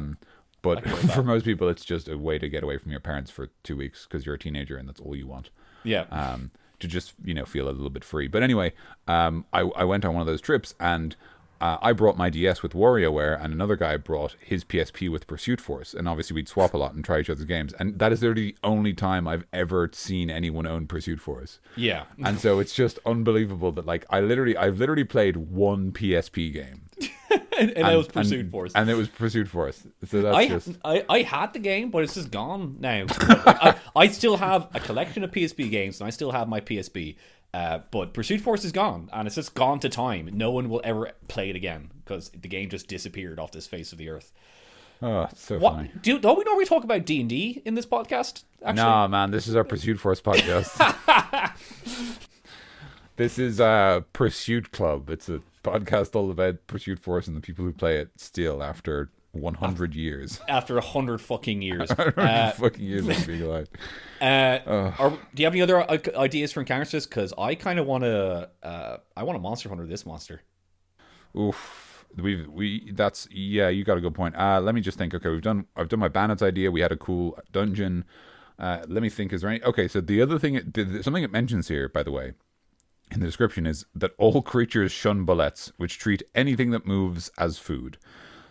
But for most people, it's just a way to get away from your parents for 2 weeks because you're a teenager and that's all you want. Yeah. To just feel a little bit free. But anyway, I went on one of those trips, and I brought my DS with WarioWare, and another guy brought his PSP with Pursuit Force, and obviously we'd swap a lot and try each other's games, and that is literally the only time I've ever seen anyone own Pursuit Force. Yeah. And so it's just unbelievable that like I've literally played one PSP game. and it was Pursuit Force. And it was Pursuit Force. So that's I had the game, but it's just gone now. I still have a collection of PSP games, and I still have my PSP. But Pursuit Force is gone, and it's just gone to time. No one will ever play it again because the game just disappeared off this face of the earth. Oh, it's so funny. Don't we normally talk about D&D in this podcast? Actually? Nah, man, this is our Pursuit Force podcast. This is Pursuit Club. It's a podcast all about Pursuit Force and the people who play it still after 100 years. After 100 fucking years. Fucking years of being alive. Do you have any other ideas for encounters? Because I kind of want to. I want a Monster Hunter this monster. Oof. You got a good point. Let me just think. Okay, I've done my bandits idea. We had a cool dungeon. Let me think. Is there any? Okay, so the other thing, something it mentions here, by the way, in the description is that all creatures shun bullets, which treat anything that moves as food.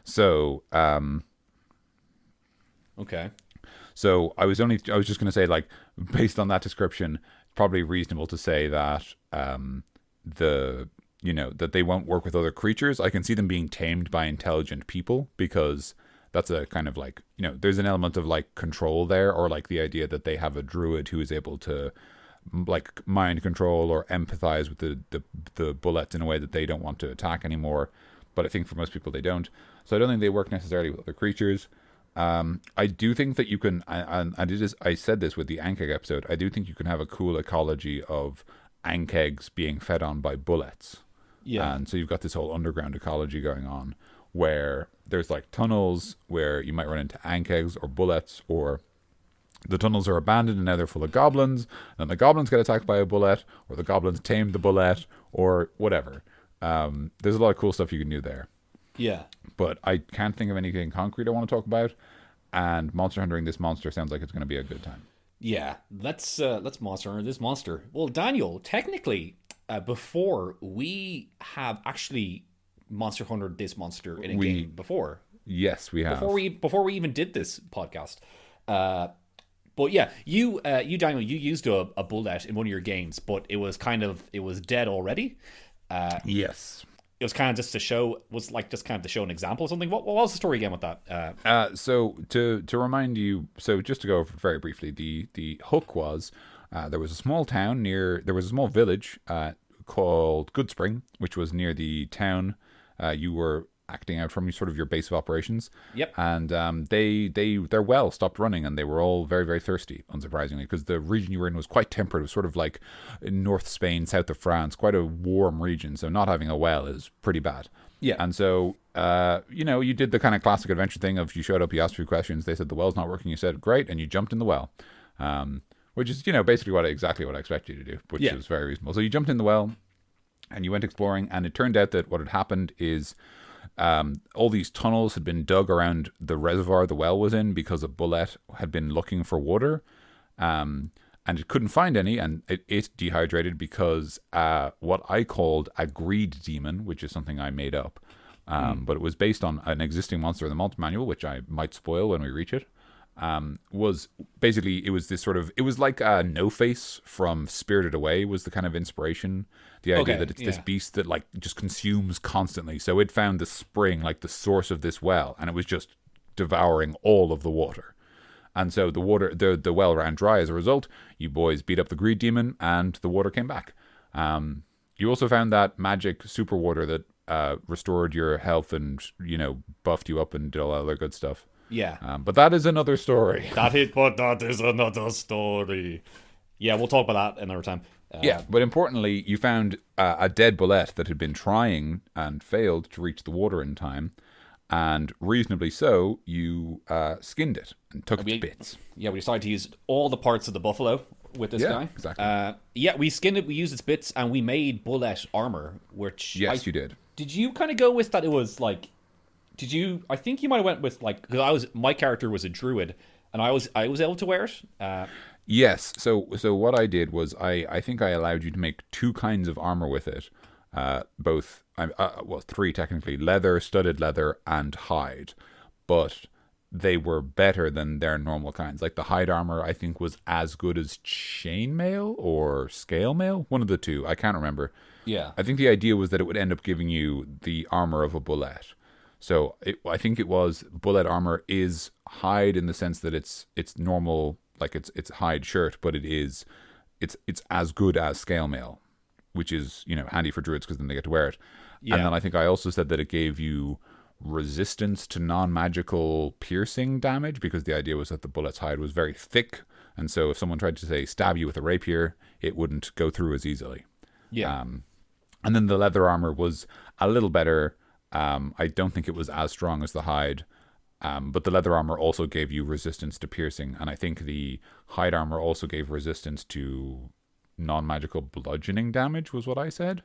So, okay. So I was just going to say, like, based on that description, probably reasonable to say that that they won't work with other creatures. I can see them being tamed by intelligent people, because that's a kind of like, there's an element of like control there, or like the idea that they have a druid who is able to like mind control or empathize with the bullets in a way that they don't want to attack anymore. But I think for most people they don't. So I don't think they work necessarily with other creatures. I do think that you can, and I said this with the Ankeg episode, I do think you can have a cool ecology of Ankegs being fed on by bullets. Yeah. And so you've got this whole underground ecology going on, where there's like tunnels where you might run into Ankegs or bullets, or the tunnels are abandoned and now they're full of goblins, and the goblins get attacked by a bullet, or the goblins tame the bullet, or whatever. There's a lot of cool stuff you can do there. Yeah. But I can't think of anything concrete I want to talk about. And monster hunting this monster sounds like it's going to be a good time. Yeah, let's monster hunter this monster. Well, Daniel, technically, before we have actually monster hunted this monster in a game before. Yes, we have. Before we even did this podcast. But yeah, you Daniel, you used a bullet in one of your games, but it was dead already. Yes. It was kind of just to show an example of something. What was the story again with that? So to remind you, so just to go over very briefly, the hook was there was a small village called Goodspring, which was near the town you were acting out from, sort of your base of operations. Yep. And their well stopped running, and they were all very, very thirsty, unsurprisingly, because the region you were in was quite temperate. It was sort of like North Spain, south of France, quite a warm region. So not having a well is pretty bad. Yeah. And so, you did the kind of classic adventure thing of you showed up, you asked a few questions, they said the well's not working, you said great, and you jumped in the well. Which is, basically exactly what I expect you to do, which is very reasonable. So you jumped in the well and you went exploring, and it turned out that what had happened is all these tunnels had been dug around the reservoir the well was in, because a bullet had been looking for water, and it couldn't find any, and it dehydrated because what I called a greed demon, which is something I made up, but it was based on an existing monster in the monster manual, which I might spoil when we reach it. Was basically, it was like No Face from Spirited Away was the kind of inspiration. The idea that it's this beast that like just consumes constantly. So it found the spring, like the source of this well, and it was just devouring all of the water. And so the well ran dry as a result. You boys beat up the greed demon, and the water came back. You also found that magic super water that restored your health and buffed you up and did all that other good stuff. Yeah. But that is another story. That is another story. Yeah, we'll talk about that another time. But importantly, you found a dead bullet that had been trying and failed to reach the water in time. And reasonably so, you skinned it and took its bits. Yeah, we decided to use all the parts of the buffalo with this guy. Exactly. We skinned it, we used its bits, and we made Bulette armor, which... Yes, you did. Did you kind of go with that it was like... I think you might have went with like, because my character was a druid and I was able to wear it. Yes. So what I did was I think I allowed you to make two kinds of armor with it. Three technically: leather, studded leather, and hide. But they were better than their normal kinds. Like the hide armor, I think, was as good as chainmail or scale mail. One of the two. I can't remember. Yeah. I think the idea was that it would end up giving you the armor of a bullet. So I think it was bullet armor is hide in the sense that it's normal, like it's hide shirt, but it's as good as scale mail, which is handy for druids because then they get to wear it. Yeah. And then I think I also said that it gave you resistance to non-magical piercing damage, because the idea was that the bullet's hide was very thick, and so if someone tried to say stab you with a rapier, it wouldn't go through as easily. Yeah. And then the leather armor was a little better. I don't think it was as strong as the hide, but the leather armor also gave you resistance to piercing, and I think the hide armor also gave resistance to non-magical bludgeoning damage, was what I said.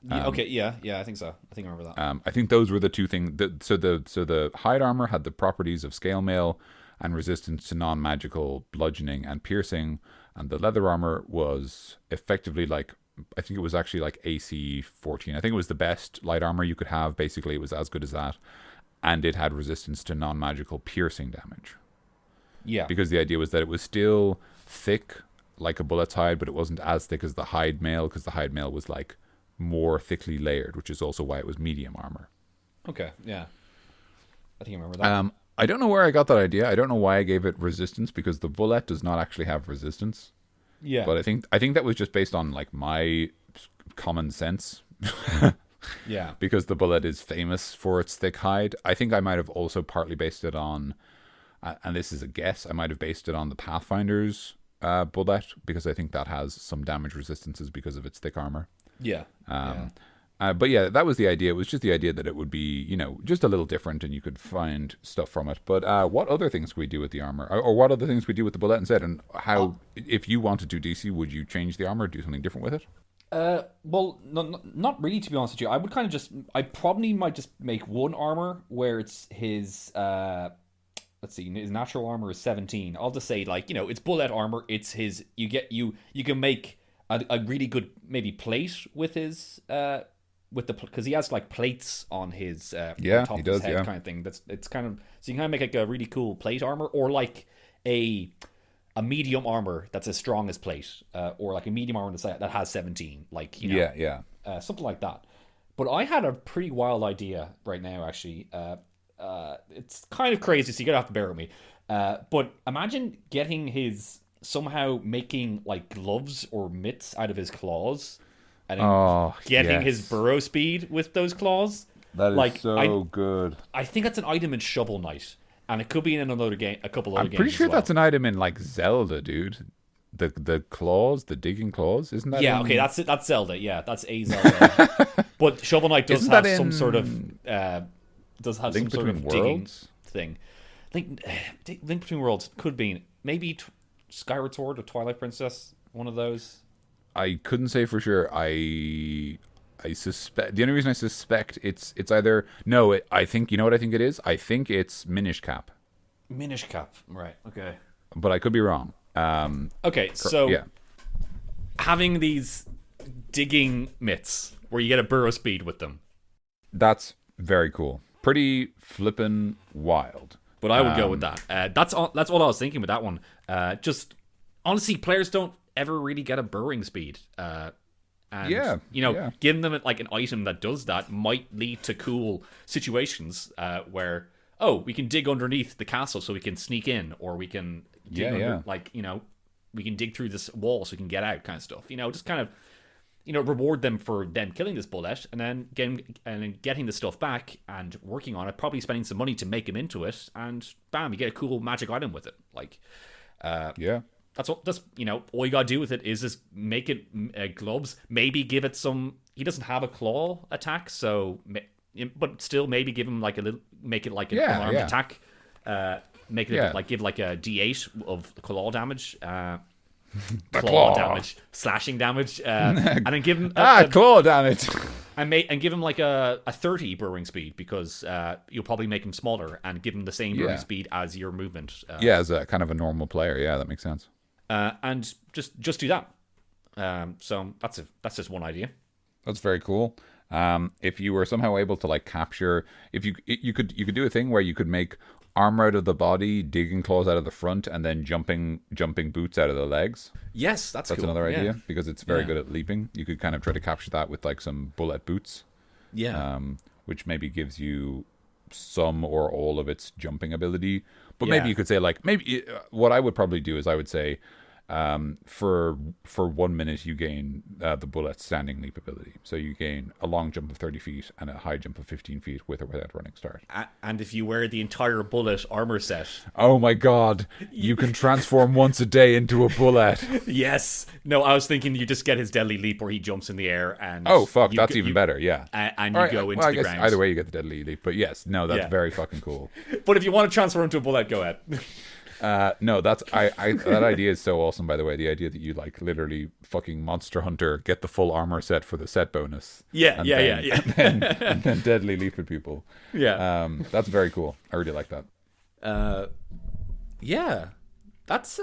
I think so. I think I remember that. I think those were the two things. So the hide armor had the properties of scale mail and resistance to non-magical bludgeoning and piercing, and the leather armor was effectively like, I think it was actually like AC 14. I think it was the best light armor you could have. Basically, it was as good as that. And it had resistance to non-magical piercing damage. Yeah. Because the idea was that it was still thick, like a Bullette's hide, but it wasn't as thick as the hide mail, because the hide mail was like more thickly layered, which is also why it was medium armor. Okay, yeah. I think I remember that. I don't know where I got that idea. I don't know why I gave it resistance, because the Bulette does not actually have resistance. Yeah. But I think that was just based on like my common sense. Yeah. Because the Bulette is famous for its thick hide. I think I might have also partly based it on, and this is a guess, I might have based it on the Pathfinder's Bulette, because I think that has some damage resistances because of its thick armor. Yeah. But yeah, that was the idea. It was just the idea that it would be, you know, just a little different and you could find stuff from it. But what other things could we do with the armor? Or what other things could we do with the Bulette instead? And how, if you wanted to do DC, would you change the armor, do something different with it? Well, not really, to be honest with you. I would kind of I probably might just make one armor where it's his, let's see, his natural armor is 17. I'll just say, like, you know, it's Bulette armor. It's his, you can make a really good, maybe plate with his, because he has like plates on his, on top he of does, his head kind of thing. It's kind of, so you can kind of make like a really cool plate armor, or like a medium armor that's as strong as plate, or like a medium armor that has 17, like, you know, something like that. But I had a pretty wild idea right now, actually. It's kind of crazy, so you're gonna have to bear with me. But imagine somehow making like gloves or mitts out of his claws, and then getting his burrow speed with those claws. That is like, so good. I think that's an item in Shovel Knight. And it could be in another game, a couple other games. I'm pretty sure as well. that's an item in like Zelda, dude. The claws, the digging claws, isn't that? Yeah, okay, that's it. That's Zelda. Yeah, that's a Zelda. But Shovel Knight does have some sort of digging thing. Link Between Worlds could be maybe Skyward Sword or Twilight Princess. One of those. I couldn't say for sure. I suspect, the only reason I suspect it's either, I think, you know what I think it is? I think it's Minish Cap. Minish Cap, right? Okay, but I could be wrong. Okay, so having these digging mitts where you get a burrow speed with them, that's very cool. Pretty flippin' wild. But I would go with that. That's what I was thinking with that one. Just honestly, players don't ever really get a burrowing speed. And, giving them like an item that does that might lead to cool situations where, we can dig underneath the castle so we can sneak in, or we can dig we can dig through this wall so we can get out, kind of stuff. You know, just kind of, reward them for them killing this Bulette and then getting the stuff back and working on it, probably spending some money to make him into it, and bam, you get a cool magic item with it. Like, That's all you gotta do with it is just make it gloves. Maybe give it some. He doesn't have a claw attack, but still maybe give him like a little. Make it like an unarmed attack. Make it give like a D8 of claw damage. Claw damage, slashing damage, and then give him claw damage. And give him like a 30 burrowing speed, because you'll probably make him smaller and give him the same burrowing speed as your movement. As a kind of a normal player. Yeah, that makes sense. And just do that. So that's just one idea. That's very cool. If you were somehow able to like capture, if you could do a thing where you could make armor out of the body, digging claws out of the front, and then jumping boots out of the legs. Yes, that's cool. Another idea, because it's very good at leaping. You could kind of try to capture that with like some Bulette boots. Yeah. Which maybe gives you some or all of its jumping ability. But maybe you could say like, what I would probably do is I would say, for 1 minute you gain the Bulette standing leap ability. So you gain a long jump of 30 feet and a high jump of 15 feet with or without running start. And if you wear the entire Bulette armor set, oh my god, you can transform once a day into a Bulette. Yes. No, I was thinking you just get his deadly leap where he jumps in the air and that's even better. Yeah. And you go into the ground. Either way you get the deadly leap, but yes, no, that's very fucking cool. But if you want to transform into a Bulette, go ahead. No, that idea is so awesome, by the way. The idea that you like literally fucking Monster Hunter, get the full armor set for the set bonus. And then deadly leap at people. Yeah. That's very cool. I really like that. That's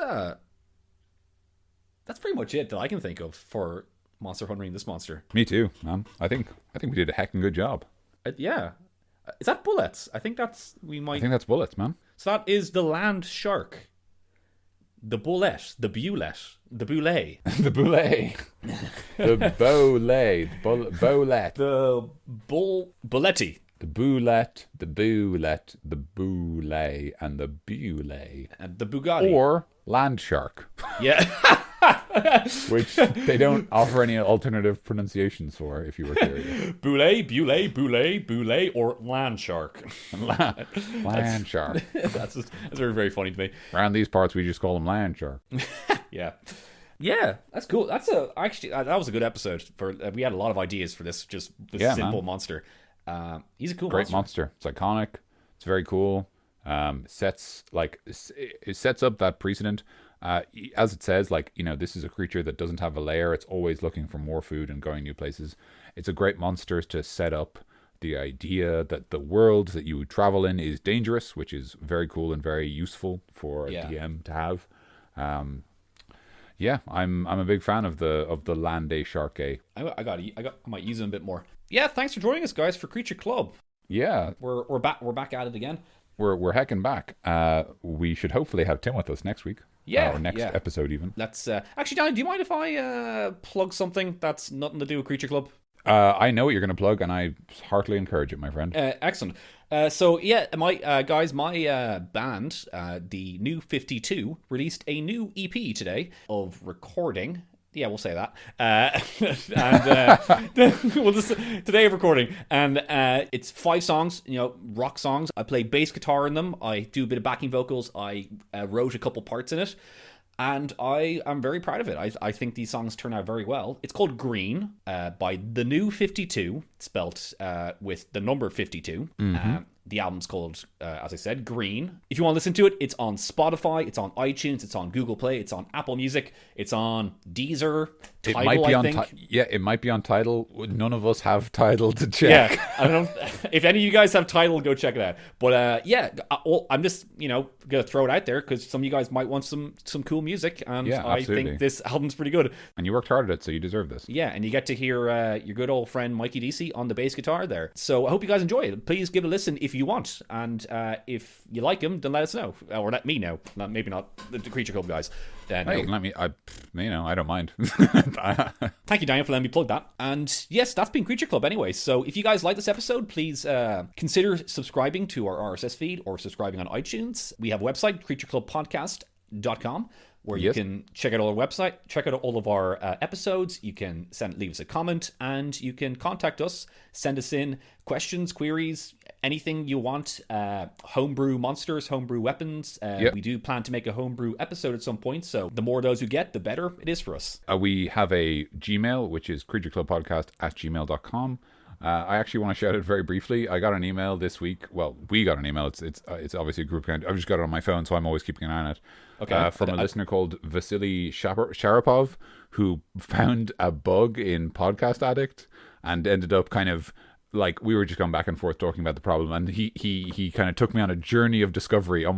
pretty much it that I can think of for Monster Hunting this monster. Me too, man. I think we did a heckin' good job. Is that bullets? I think that's bullets, man. So that is the land shark. the Bulette, the Bulette, the Bulette, The Bulette. The Bulette. Bulette. the Bulletti, The Bulette, the Bulette, the Boulet, and the Bullet. and the Bugatti. Or landshark, Yeah. which they don't offer any alternative pronunciations for, if you were curious. Boulet, or landshark. Landshark. That's very, very funny to me. Around these parts, we just call them landshark. Yeah. Yeah, that's cool. That was a good episode. We had a lot of ideas for this simple monster. He's a cool Great monster. It's iconic. It's very cool. It sets up that precedent. As it says, this is a creature that doesn't have a lair. It's always looking for more food and going new places. It's a great monster to set up the idea that the world that you travel in is dangerous, which is very cool and very useful for a DM to have. I'm a big fan of the landshark. I might use him a bit more. Yeah, thanks for joining us, guys, for Creature Club. Yeah, we're back at it again. We're hecking back. We should hopefully have Tim with us next week. Yeah, or next episode even. Let's actually, Danny, do you mind if I plug something that's nothing to do with Creature Club? I know what you're going to plug, and I heartily encourage it, my friend. Excellent. My band, the New 52, released a new EP today of recording. Yeah, we'll say that. Today of recording, and it's 5 songs, rock songs. I play bass guitar in them. I do a bit of backing vocals. I wrote a couple parts in it, and I am very proud of it. I think these songs turn out very well. It's called Green by the New 52, spelt with the number 52. The album's called, as I said, Green. If you want to listen to it, it's on Spotify, it's on iTunes, it's on Google Play, it's on Apple Music, it's on Deezer, Tidal, I think. It might be on Tidal. None of us have Tidal to check. Yeah, I don't know. If any of you guys have Tidal, go check it out. But I'm just, going to throw it out there because some of you guys might want some cool music, and I think this album's pretty good. And you worked hard at it, so you deserve this. Yeah, and you get to hear your good old friend Mikey DC on the bass guitar there. So I hope you guys enjoy it. Please give it a listen if you want, and if you like him, then let us know, or let me know. Maybe not the Creature Club guys. Hey, let me. I don't mind. Thank you, Daniel, for letting me plug that. And yes, that's been Creature Club anyway. So if you guys like this episode, please consider subscribing to our RSS feed or subscribing on iTunes. We have a website, creatureclubpodcast.com, where you can check out our website, check out all of our episodes. You can leave us a comment, and you can contact us, send us in questions, queries, anything you want. Homebrew monsters, homebrew weapons. We do plan to make a homebrew episode at some point, so the more of those we get, the better it is for us. We have a Gmail, which is creatureclubpodcast@gmail.com. I actually want to shout out very briefly. I got an email this week. Well, we got an email. It's obviously a group account. I've just got it on my phone, so I'm always keeping an eye on it. Okay. From a listener called Vasily Sharapov, who found a bug in Podcast Addict and ended up kind of we were just going back and forth talking about the problem, and he kind of took me on a journey of discovery, it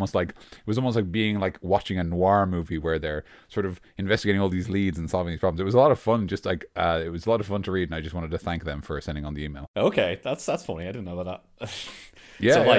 was almost like being watching a noir movie where they're sort of investigating all these leads and solving these problems. It was a lot of fun, it was a lot of fun to read, and I just wanted to thank them for sending on the email. Okay, that's funny. I didn't know about that. Yeah, so,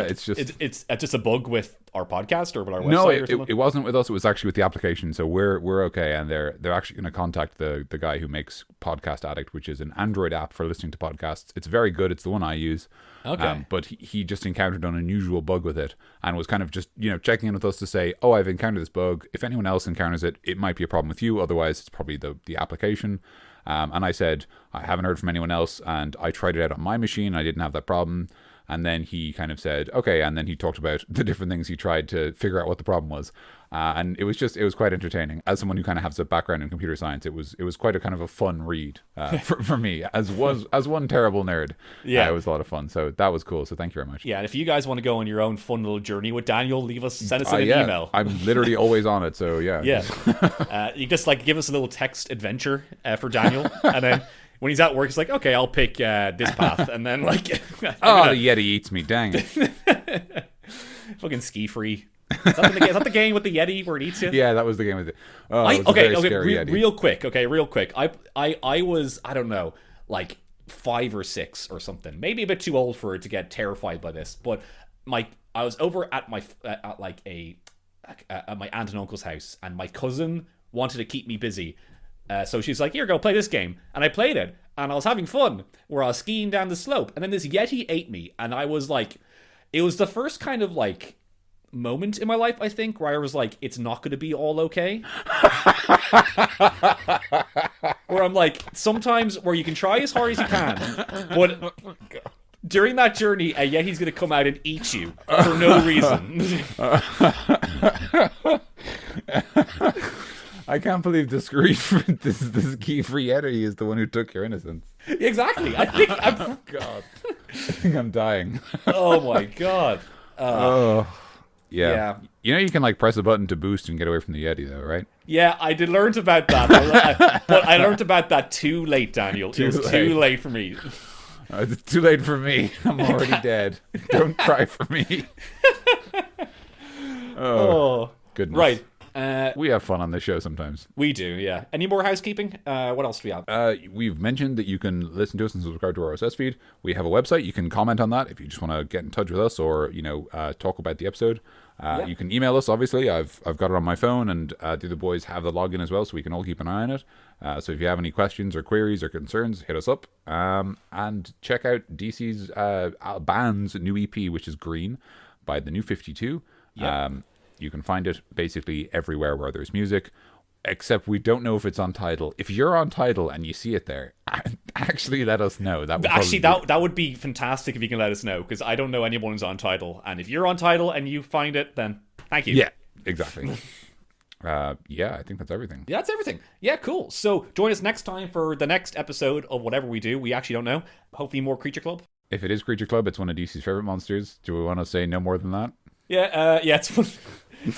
it's just a bug with our podcast or with our website. No, or something? It wasn't with us. It was actually with the application. So we're okay, and they're actually going to contact the guy who makes Podcast Addict, which is an Android app for listening to podcasts. It's very good. It's the one I use. Okay. But he just encountered an unusual bug with it, and was kind of just checking in with us to say, oh, I've encountered this bug. If anyone else encounters it, it might be a problem with you. Otherwise, it's probably the application. And I said, I haven't heard from anyone else, and I tried it out on my machine. I didn't have that problem. And then he kind of said, okay. And then he talked about the different things he tried to figure out what the problem was. And it was quite entertaining. As someone who kind of has a background in computer science, it was quite a kind of a fun read for me as one terrible nerd. Yeah, it was a lot of fun. So that was cool. So thank you very much. Yeah, and if you guys want to go on your own fun little journey with Daniel, send us an email. I'm literally always on it. So yeah. Yeah. You just give us a little text adventure for Daniel, and then when he's at work, he's like, okay, I'll pick this path, and then the Yeti eats me, dang it. Fucking ski free. Is that the game with the Yeti where it eats you? Yeah, that was the game with it. Real quick. I was, I don't know, 5 or 6 or something, maybe a bit too old for it to get terrified by this, but I was over at my at my aunt and uncle's house, and my cousin wanted to keep me busy. So she's like, here, go play this game. And I played it, and I was having fun, where I was skiing down the slope, and then this Yeti ate me, and I was like, it was the first kind of like moment in my life, I think, where I was like, it's not going to be all okay. Where I'm like, sometimes where you can try as hard as you can, but during that journey, a Yeti's going to come out and eat you for no reason. I can't believe this key free Yeti is the one who took your innocence. Exactly. I think I'm... God. I think I'm dying. Oh my God. Yeah. You know you can like press a button to boost and get away from the Yeti though, right? Yeah, I did learn about that. But I learned about that too late, Daniel. It was too late for me. It's too late for me. I'm already dead. Don't cry for me. Oh, goodness. Right. We have fun on this show sometimes. We do, yeah. Any more housekeeping? What else do we have? We've mentioned that you can listen to us and subscribe to our RSS feed. We have a website. You can comment on that if you just want to get in touch with us or, talk about the episode. You can email us, obviously. I've got it on my phone, and the other boys have the login as well, so we can all keep an eye on it. So if you have any questions or queries or concerns, hit us up. And check out DC's band's new EP, which is Green, by the New 52. Yep. You can find it basically everywhere where there's music, except we don't know if it's on Tidal. If you're on Tidal and you see it there, actually let us know. That would be fantastic if you can let us know, because I don't know anyone who's on Tidal. And if you're on Tidal and you find it, then thank you. Yeah, exactly. I think that's everything. Yeah, that's everything. Yeah, cool. So join us next time for the next episode of whatever we do. We actually don't know. Hopefully more Creature Club. If it is Creature Club, it's one of DC's favorite monsters. Do we want to say no more than that? Yeah, it's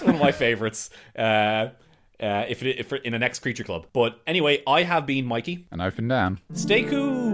one of my favorites. If in the next Creature Club. But anyway, I have been Mikey. And I've been Dan. Stay cool.